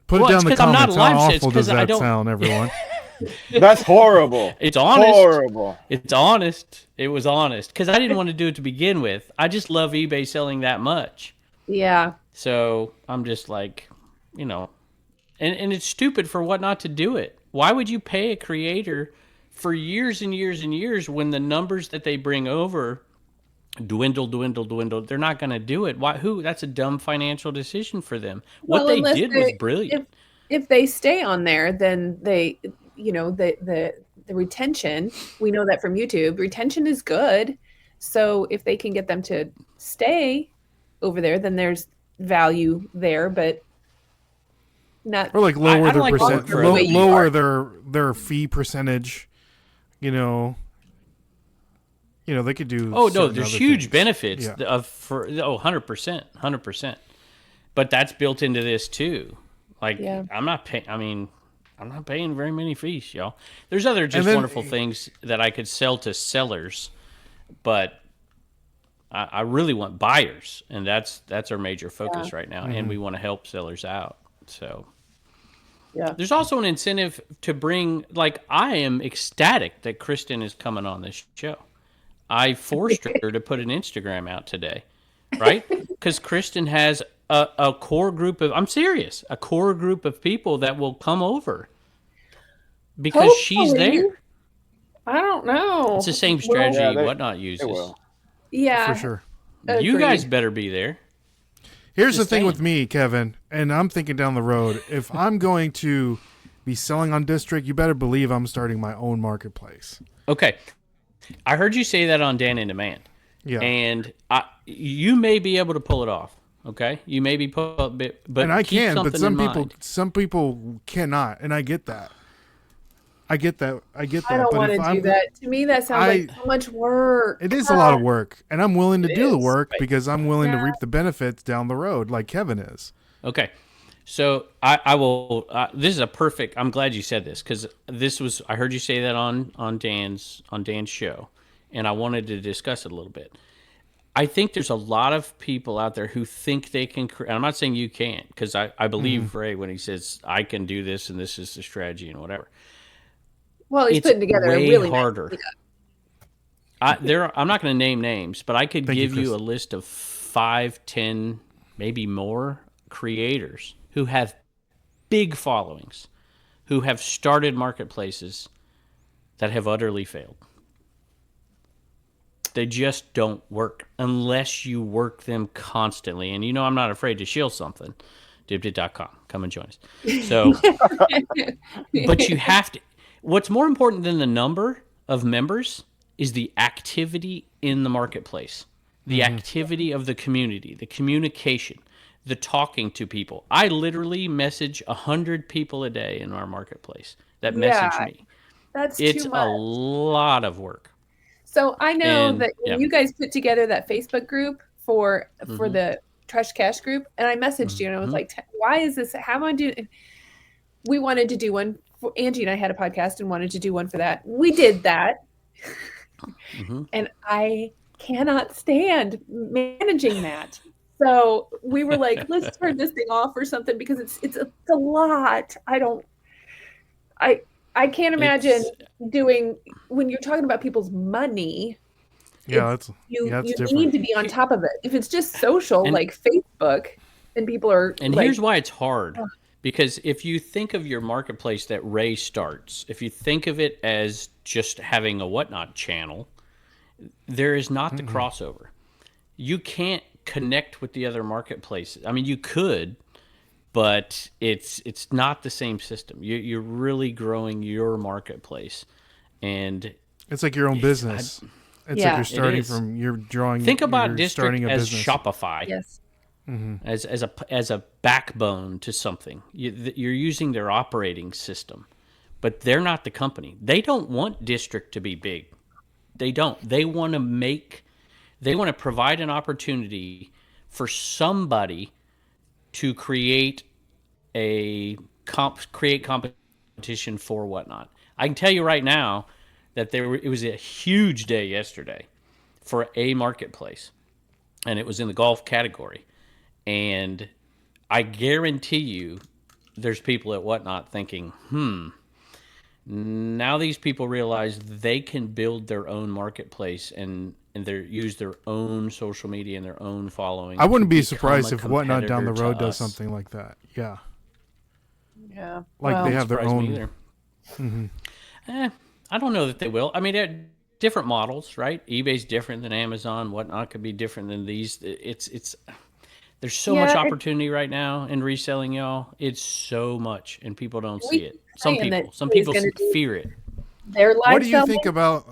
Put Well, it it's down in the 'cause I'm not comments. live, How so it's awful 'cause does I that don't- sound, everyone? That's horrible. It's honest. Horrible. It's honest. It was honest because I didn't want to do it to begin with. I just love eBay selling that much. Yeah. So I'm just like, and it's stupid for Whatnot to do it. Why would you pay a creator for years and years and years when the numbers that they bring over dwindle? They're not going to do it. Why? Who? That's a dumb financial decision for them. What Well, they unless did was brilliant. If they stay on there, then they, the retention, we know that from YouTube, retention is good. So if they can get them to stay over there, then there's value there, but not. Or like lower I don't their like percent, work for the way you lower their fee percentage. They could do. Oh no, certain there's other huge things. benefits Yeah. 100%. But that's built into this too. Like Yeah. I'm not paying. I mean, I'm not paying very many fees, y'all. There's other just then- wonderful things that I could sell to sellers, but I really want buyers, and that's our major focus right now, and we want to help sellers out. So. Yeah. There's also an incentive to bring, like, I am ecstatic that Kristen is coming on this show. I forced her to put an Instagram out today, right? Because Kristen has a core group of, I'm serious, a core group of people that will come over because she's Hopefully. there. I don't know. It's the same strategy Yeah, Whatnot uses. It will. Yeah. For sure. You Agreed. guys better be there. Here's the Just thing saying. with me, Kevin, and I'm thinking down the road. If I'm going to be selling on District, you better believe I'm starting my own marketplace. Okay. I heard you say that on Dan in Demand. Yeah. And you may be able to pull it off. Okay, you may be but and I keep can, but something in some people cannot, and I get that. I get that. I don't but want if to I'm- do that. To me, that sounds like so much work. It is a lot of work, and I'm willing to It do the is, work but- because I'm willing to Yeah. reap the benefits down the road, like Kevin is. Okay, so I will. This is a perfect. I'm glad you said this because this was. I heard you say that on Dan's show, and I wanted to discuss it a little bit. I think there's a lot of people out there who think they can. And I'm not saying you can't, because I believe Ray when he says I can do this and this is the strategy and whatever. Well, he's It's putting together way a really harder. I'm not going to name names, but I could Thank you, give you a Chris. list of 5, 10, maybe more creators who have big followings, who have started marketplaces that have utterly failed. They just don't work unless you work them constantly. And I'm not afraid to shill something Dibdit.com. Come and join us. So, but you have to. What's more important than the number of members is the activity in the marketplace, the activity of the community, the communication, the talking to people. I literally message 100 people a day in our marketplace that message me. That's It's too a much. lot of work. So I know And, that when yeah. you guys put together that Facebook group for the Trash Cash group, and I messaged you and I was like, "Why is this? How am I doing?" We wanted to do one. For, Angie and I had a podcast and wanted to do one for that. We did that, and I cannot stand managing that. So we were like, let's turn this thing off or something because it's a lot. I can't imagine doing when you're talking about people's money. Yeah, it's- that's you that's you different. need to be on top of it. If it's just social, And- like Facebook, and people are And like, here's why it's hard. Because if you think of your marketplace that Ray starts, if you think of it as just having a whatnot channel, there is not the crossover. You can't connect with the other marketplaces. I mean, you could, but it's not the same system. You're really growing your marketplace, and It's like your own business. It's Yeah. like you're It starting is. from you're drawing. think about you're District starting a as business. Shopify. yes, As a backbone to something. You're using their operating system, but they're not the company. They don't want District to be big. They don't. They want to provide an opportunity for somebody to create competition for whatnot. I can tell you right now that it was a huge day yesterday for a marketplace, and it was in the golf category. And I guarantee you there's people at whatnot thinking, now these people realize they can build their own marketplace and use their own social media and their own following. I wouldn't to be become surprised a if Whatnot down the competitor road to does us. something like that. Yeah, yeah. like Well, they have their Surprise me own. either. I don't know that they will. I mean, they're different models, right? eBay's different than Amazon. Whatnot could be different than these. There's so much opportunity right now in reselling, y'all. It's so much, and people don't see it. Some saying that people he's gonna do fear it. their live What do you selling, think about?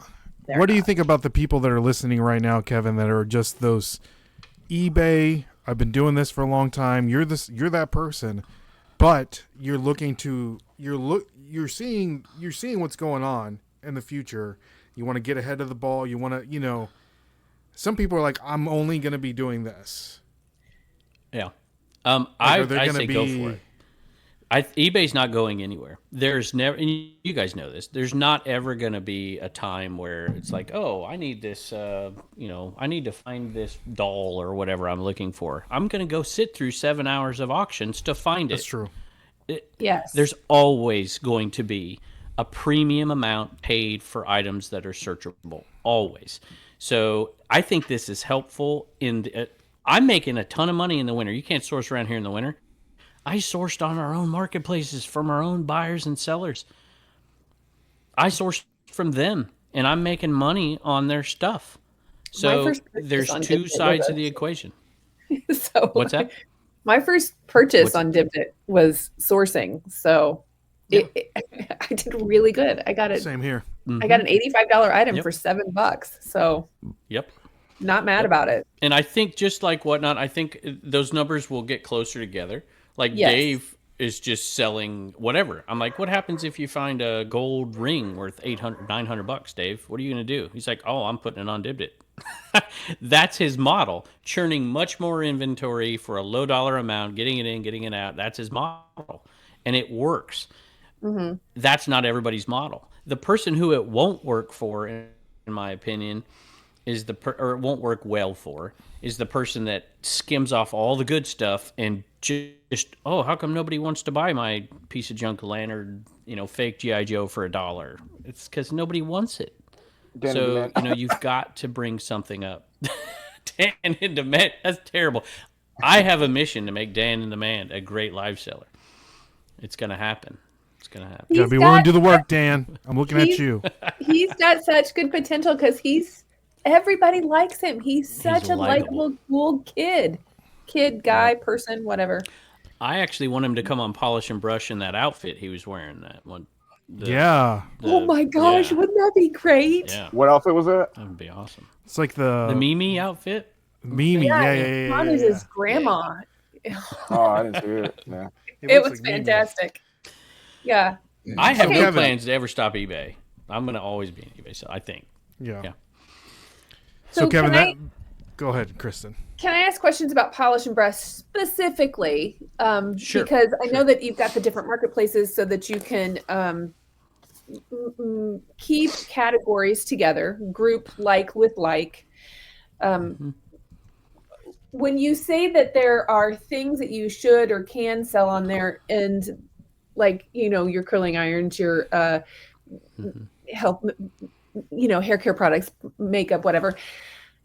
they're What do you not. think about the people that are listening right now, Kevin? That are just those eBay. I've been doing this for a long time. You're that person, but you're looking to you're seeing what's going on in the future. You want to get ahead of the ball. You want to Some people are like, I'm only going to be doing this. Yeah. Like, are there I gonna say go be- for it. eBay's not going anywhere. There's never, and you guys know this. There's not ever going to be a time where it's like, oh, I need this. I need to find this doll or whatever I'm looking for. I'm going to go sit through 7 hours of auctions to find That's it. true. Yes, There's always going to be a premium amount paid for items that are searchable. Always. So I think this is helpful. I'm making a ton of money in the winter. You can't source around here in the winter. I sourced on our own marketplaces from our own buyers and sellers. I sourced from them, and I'm making money on their stuff. So first purchase there's on two Dibdit sides was of the equation. so What's that? My first purchase What's- on Dibdit was sourcing, so I did really good. I got it. Same here. I got an $85 item Yep. for $7, so Yep. not mad about it. And I think just like Whatnot, I think those numbers will get closer together. Like Yes. Dave is just selling whatever. I'm like, what happens if you find a gold ring worth $800, $900, Dave? What are you going to do? He's like, oh, I'm putting it on Dibdit. That's his model. Churning much more inventory for a low dollar amount, getting it in, getting it out. That's his model. And it works. That's not everybody's model. The person who it won't work for, in my opinion, is or it won't work well for, is the person that skims off all the good stuff and just, oh, how come nobody wants to buy my piece of junk lantern, fake G.I. Joe for $1? It's because nobody wants it. Dan in demand. You've got to bring something up. Dan in demand, that's terrible. I have a mission to make Dan in demand a great live seller. It's going to happen. It's going to happen. Gotta He's be willing to got- do the work, Dan. I'm looking at he's- you. He's got such good potential because everybody likes him. He's such a likable. likable, cool kid, guy, person, whatever. I actually want him to come on Polish and Brush in that outfit he was wearing. That one. Yeah. Oh my gosh, yeah. wouldn't that be great? Yeah, What outfit was that? that would be awesome. It's like the The Mimi outfit. Mimi. Yeah. Mom is his grandma. Oh, I didn't see it. Yeah. He It looks was like Mimi. fantastic. Yeah. I have Okay. no Kevin. plans to ever stop eBay. I'm gonna always be on eBay. So I think. Yeah. Yeah. So, So Kevin, can go ahead, Kristen. Can I ask questions about Polish and Brush specifically? Sure, Because I know that you've got the different marketplaces so that you can keep categories together, group like with like. When you say that there are things that you should or can sell on there, and like, your curling irons, your help, hair care products, makeup, whatever,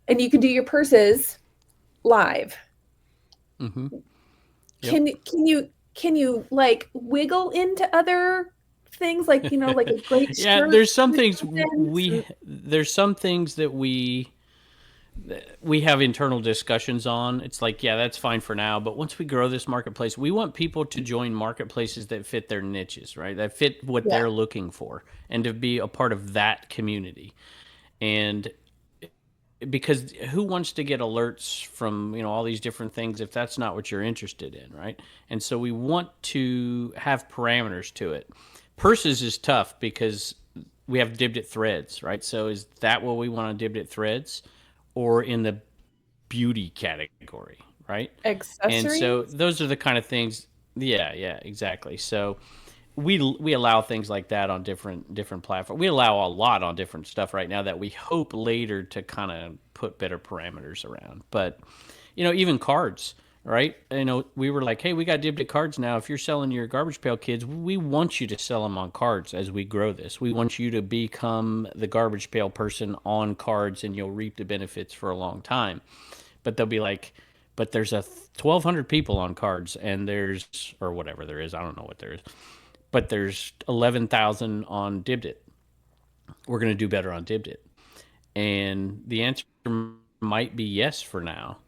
and you can do your purses live. Mm-hmm. Can you like wiggle into other things, like like a great Yeah, shirt there's some with things buttons? there's some things that we have internal discussions on. It's like, yeah, that's fine for now, but once we grow this marketplace, we want people to join marketplaces that fit their niches, right? That fit what they're looking for, and to be a part of that community. And because who wants to get alerts from all these different things if that's not what you're interested in, right? And so we want to have parameters to it. Purses is tough because we have dibbed it threads, right? So is that what we want on dibbed it threads, or in the beauty category, right? Accessories. And so those are the kind of things. Yeah, exactly. So we allow things like that on different platforms. We allow a lot on different stuff right now that we hope later to kind of put better parameters around. But even cards, right? We were like, hey, we got dibbed at cards now. If you're selling your Garbage Pail Kids, we want you to sell them on cards as we grow this. We want you to become the Garbage Pail person on cards, and you'll reap the benefits for a long time. But they'll be like, but there's 1,200 people on cards, and there's, or whatever there is, I don't know what there is, but there's 11,000 on Dibbed It. We're going to do better on Dibbed It. And the answer might be yes for now.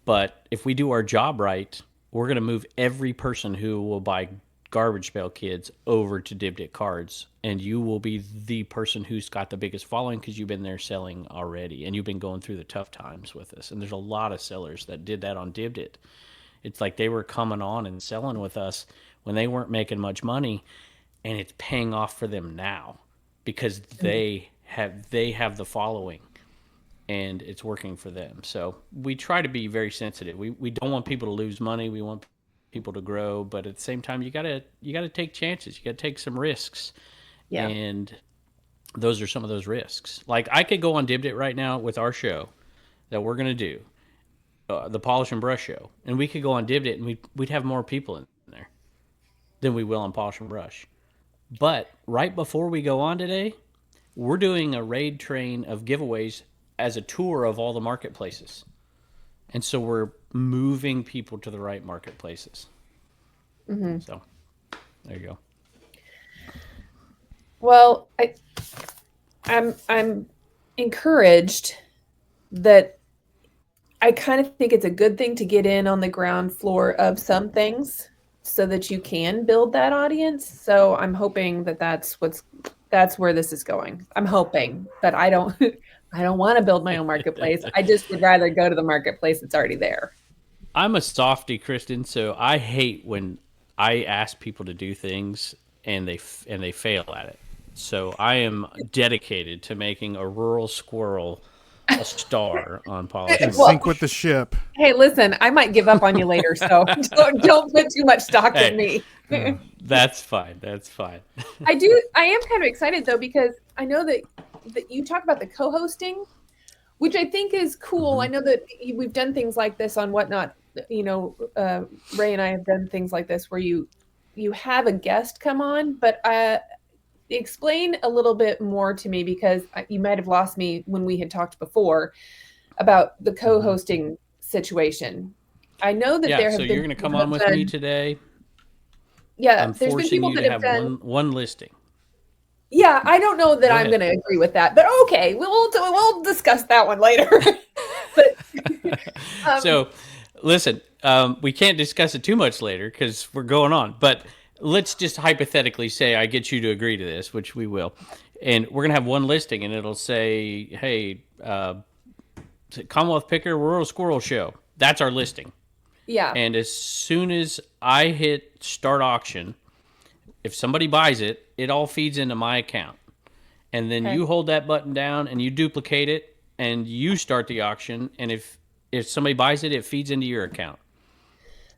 But if we do our job right, we're going to move every person who will buy Garbage Pail Kids over to Dibbed It cards. And you will be the person who's got the biggest following because you've been there selling already. And you've been going through the tough times with us. And there's a lot of sellers that did that on Dibbed It. It's like they were coming on and selling with us when they weren't making much money, and it's paying off for them now because they have the following, and it's working for them. So we try to be very sensitive. We don't want people to lose money. We want people to grow, but at the same time, you gotta take chances. You gotta take some risks, and those are some of those risks. Like, I could go on Dibbed It right now with our show that we're gonna do, the Polish and Brush show, and we could go on Dibbed It, and we'd have more people in there than we will on Polish and Brush. But right before we go on today, we're doing a raid train of giveaways as a tour of all the marketplaces. And so we're moving people to the right marketplaces. Mm-hmm. So there you go. Well, I'm encouraged that I kind of think it's a good thing to get in on the ground floor of some things so that you can build that audience. So I'm hoping that that's where this is going. I'm hoping, but I don't want to build my own marketplace. I just would rather go to the marketplace that's already there. I'm a softie, Kristen, so I hate when I ask people to do things and they fail at it. So I am dedicated to making a rural squirrel a star on politics. Sink with the ship. Hey, listen, I might give up on you later, so don't put too much stock in me. That's fine. That's fine. I am kind of excited though, because I know that you talk about the co-hosting, which I think is cool. Mm-hmm. I know that we've done things like this on Whatnot. Ray and I have done things like this where you have a guest come on, but explain a little bit more to me, because you might have lost me when we had talked before about the co-hosting situation. I know that there have so been you're going to come on with me today. Yeah, I'm there's been forcing people you that to have have done one listing. Yeah, I don't know that Go I'm ahead. going to agree with that, but okay, we'll discuss that one later. But So, listen, we can't discuss it too much later because we're going on. But let's just hypothetically say I get you to agree to this, which we will. And we're going to have one listing, and it'll say, hey, Commonwealth Picker Rural Squirrel Show. That's our listing. Yeah. And as soon as I hit start auction, if somebody buys it, it all feeds into my account. And then you hold that button down and you duplicate it and you start the auction. And if somebody buys it, it feeds into your account.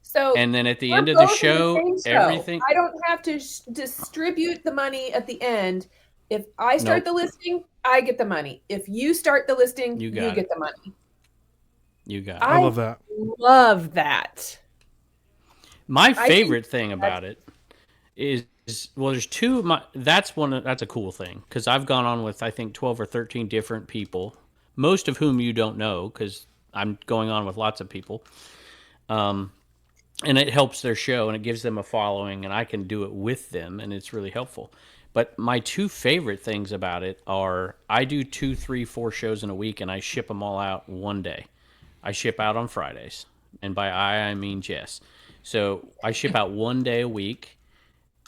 So and then at the we're end of the both in show, same show. everything. I don't have to distribute the money at the end. If I start the listing, I get the money. If you start the listing, you get the money. You got it. I love that. Love that. My favorite thing about it is well, there's two. That's a cool thing because I've gone on with I think 12 or 13 different people, most of whom you don't know because I'm going on with lots of people. And it helps their show and it gives them a following and I can do it with them and it's really helpful. But my two favorite things about it are I do 2, 3, 4 shows in a week and I ship them all out one day. I ship out on Fridays. And by I mean Jess. So I ship out one day a week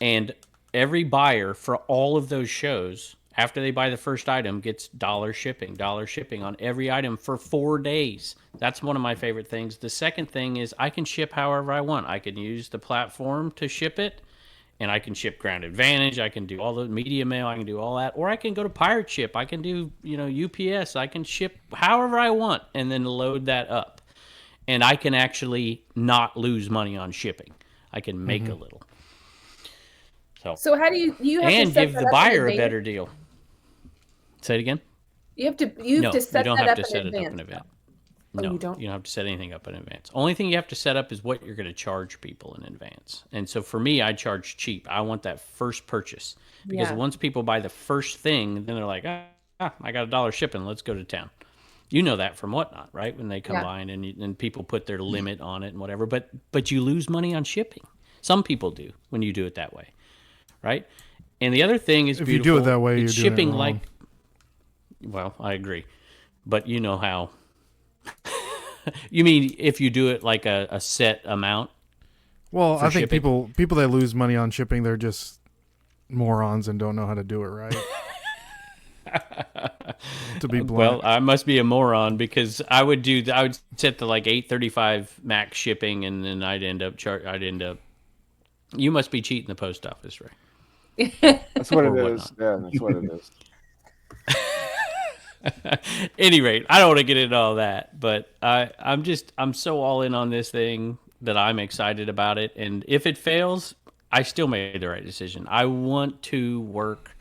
and every buyer for all of those shows, after they buy the first item, gets $1 shipping on every item for 4 days. That's one of my favorite things. The second thing is I can ship however I want. I can use the platform to ship it, and I can ship Ground Advantage. I can do all the media mail. I can do all that. Or I can go to Pirate Ship. I can do, UPS. I can ship however I want and then load that up. And I can actually not lose money on shipping. I can make a little. So how do you have and to set give that the up buyer in a better deal? Say it again. You have to set you don't that have up to set in it up advance. in advance. Oh, No, you don't? have to set anything up in advance. Only thing you have to set up is what you're going to charge people in advance. And so for me, I charge cheap. I want that first purchase because once people buy the first thing, then they're like, I got $1 shipping. Let's go to town. You know that from Whatnot, right? When they combine and people put their limit on it and whatever. But you lose money on shipping. Some people do when you do it that way, right? And the other thing is If beautiful. you do it that way, it's you're doing shipping it wrong. Well, I agree. But you know how. You mean if you do it like a set amount? Well, I think shipping? people that lose money on shipping, they're just morons and don't know how to do it right. To be blunt. Well, I must be a moron because I would set the like $8.35 max shipping, and then I'd end up. You must be cheating the post office, right? That's what Or it whatnot. is. Yeah, that's what it is. Any rate, I don't want to get into all that, but I'm so all in on this thing that I'm excited about it. And if it fails, I still made the right decision. I want to work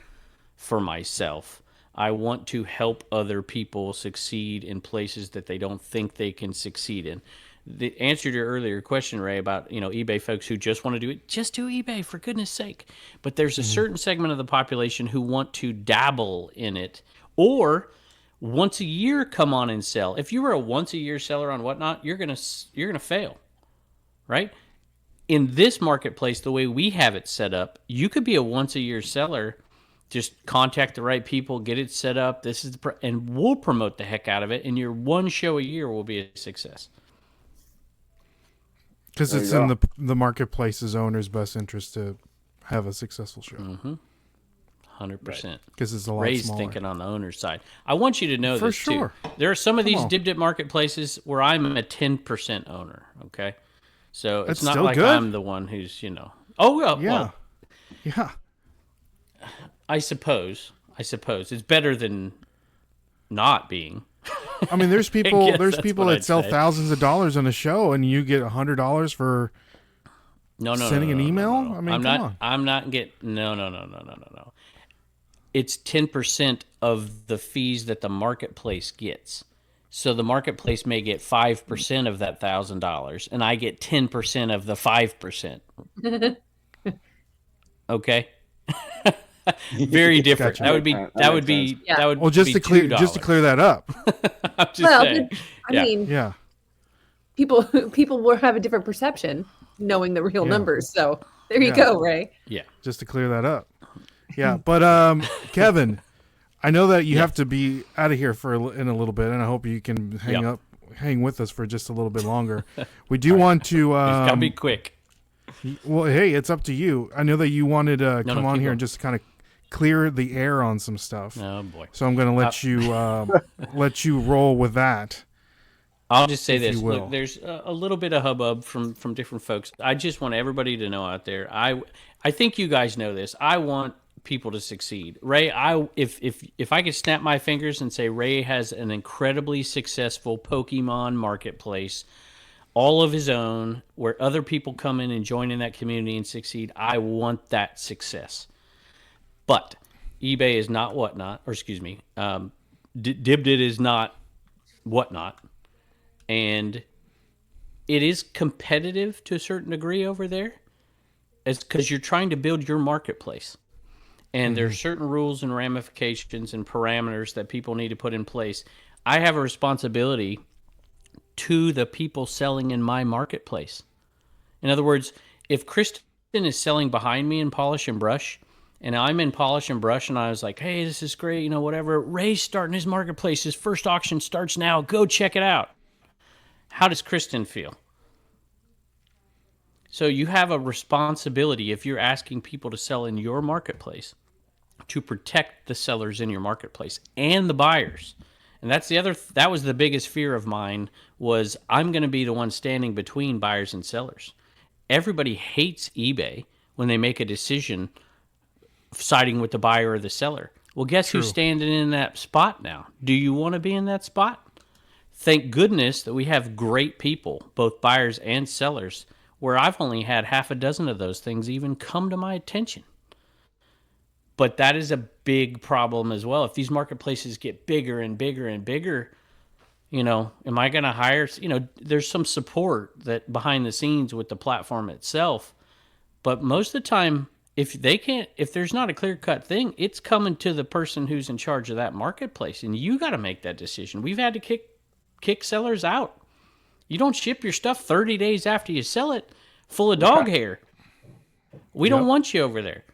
for myself. I want to help other people succeed in places that they don't think they can succeed in. The answer to your earlier question, Ray, about eBay folks who just want to do it, just do eBay for goodness sake. But there's a certain segment of the population who want to dabble in it, or once a year come on and sell. If you were a once a year seller on Whatnot, you're gonna fail, right? In this marketplace, the way we have it set up, you could be a once a year seller. Just contact the right people, get it set up. This is and we'll promote the heck out of it, and your one show a year will be a success. Because There it's you in go. the marketplace's owner's best interest to have a successful show. 100%. Because it's a lot Ray's smaller. thinking on the owner's side. I want you to know For this sure. too. There are some of these on. dip marketplaces where I'm a 10% owner. Okay, so it's That's not still like good. I'm the one who's Oh well, Yeah. well, Yeah. I suppose it's better than not being. I mean, there's people guess that's what that I'd sell say. thousands of dollars on a show, and you get $100 for No, sending an email. no. I mean, I'm come not. on. I'm not getting. No. It's 10% of the fees that the marketplace gets. So the marketplace may get 5% of that $1,000, and I get 10% of the 5%. Okay. Very different. Gotcha. That would be. That That would makes be. sense. Yeah. That would. Well, just be to clear $2. that up. I'm just Well, saying. I mean, Yeah. people will have a different perception knowing the real Yeah. numbers. So there you Yeah. go, Ray. Yeah. Just to clear that up. Yeah, but Kevin, I know that you have to be out of here in a little bit, and I hope you can hang Yep. up hang with us for just a little bit longer. We do want to. It's gotta be quick. Well, hey, it's up to you. I know that you wanted to come on keep here going. and just kind of clear the air on some stuff. Oh boy. So I'm going to let you roll with that. I'll just say if this: you will. look, there's a little bit of hubbub from different folks. I just want everybody to know out there. I think you guys know this. I want people to succeed. Ray, if I could snap my fingers and say Ray has an incredibly successful Pokemon marketplace, all of his own, where other people come in and join in that community and succeed, I want that success. But eBay is not whatnot, or excuse me, Dibdit is not whatnot. And it is competitive to a certain degree over there. It's because you're trying to build your marketplace. And there are certain rules and ramifications and parameters that people need to put in place. I have a responsibility to the people selling in my marketplace. In other words, if Kristen is selling behind me in Polish and Brush, and I'm in Polish and Brush, and I was like, hey, this is great, whatever. Ray's starting his marketplace. His first auction starts now. Go check it out. How does Kristen feel? So you have a responsibility if you're asking people to sell in your marketplace to protect the sellers in your marketplace and the buyers. And that's that was the biggest fear of mine, was I'm going to be the one standing between buyers and sellers. Everybody hates eBay when they make a decision siding with the buyer or the seller. Well, guess who's standing in that spot now? Do you want to be in that spot? Thank goodness that we have great people, both buyers and sellers, where I've only had half a dozen of those things even come to my attention. But that is a big problem as well. If these marketplaces get bigger and bigger and bigger, am I going to hire, there's some support that behind the scenes with the platform itself. But most of the time, if there's not a clear-cut thing, it's coming to the person who's in charge of that marketplace, and you got to make that decision. We've had to kick sellers out. You don't ship your stuff 30 days after you sell it full of dog hair. We don't want you over there.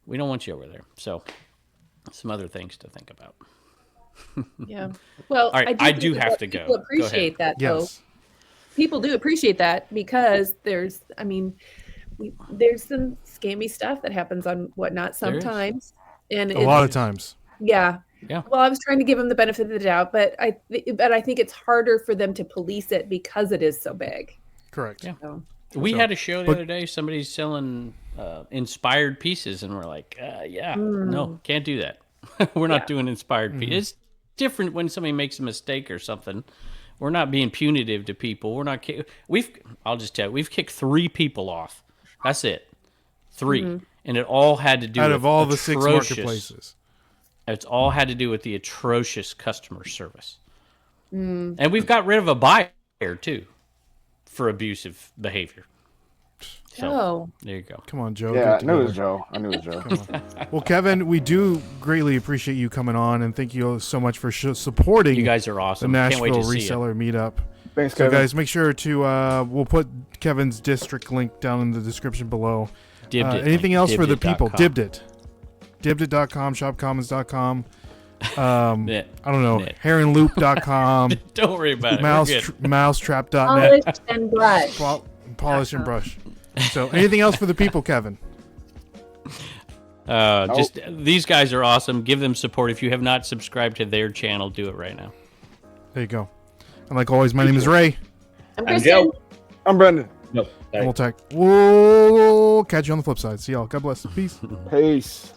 We don't want you over there. So some other things to think about. Yeah. Well, all right, I do have to go. People appreciate that, though. Yes. People do appreciate that because there's some scammy stuff that happens on Whatnot sometimes. And A lot of times. Yeah. Yeah. Well, I was trying to give them the benefit of the doubt, but I think it's harder for them to police it because it is so big. Correct. Yeah. So. We had a show the other day. Somebody's selling inspired pieces, and we're like, no, can't do that. We're not doing inspired pieces. It's different when somebody makes a mistake or something. We're not being punitive to people. We're not. I'll just tell you, we've kicked 3 people off. That's it, 3, and it all had to do Out with of all the atrocious, 6 marketplaces. It's all had to do with the atrocious customer service, and we've got rid of a buyer too for abusive behavior. So, there you go. Come on, Joe. Yeah, Get I knew it was together. Joe. I knew it was Joe. Well, Kevin, we do greatly appreciate you coming on, and thank you so much for supporting You guys are the awesome. Can't wait Nashville to see you. Reseller Meetup. Thanks, So, Kevin. guys, make sure to we'll put Kevin's district link down in the description below. Dibdit Anything link, else for the people? dibdit.com. Dibdit.com, shopcommons.com. Knit. I don't know. Knit. Hairandloop.com. Don't worry about it. mouse, We're good. mousetrap.net. Polish and brush. Polish and brush. So, anything else for the people, Kevin? Just these guys are awesome. Give them support. If you have not subscribed to their channel, do it right now. There you go. And like always, my name is Ray. I'm I'm Kristen. Joe. I'm Brendan. No, sorry. And we'll catch you on the flip side. See y'all. God bless. Peace. Peace.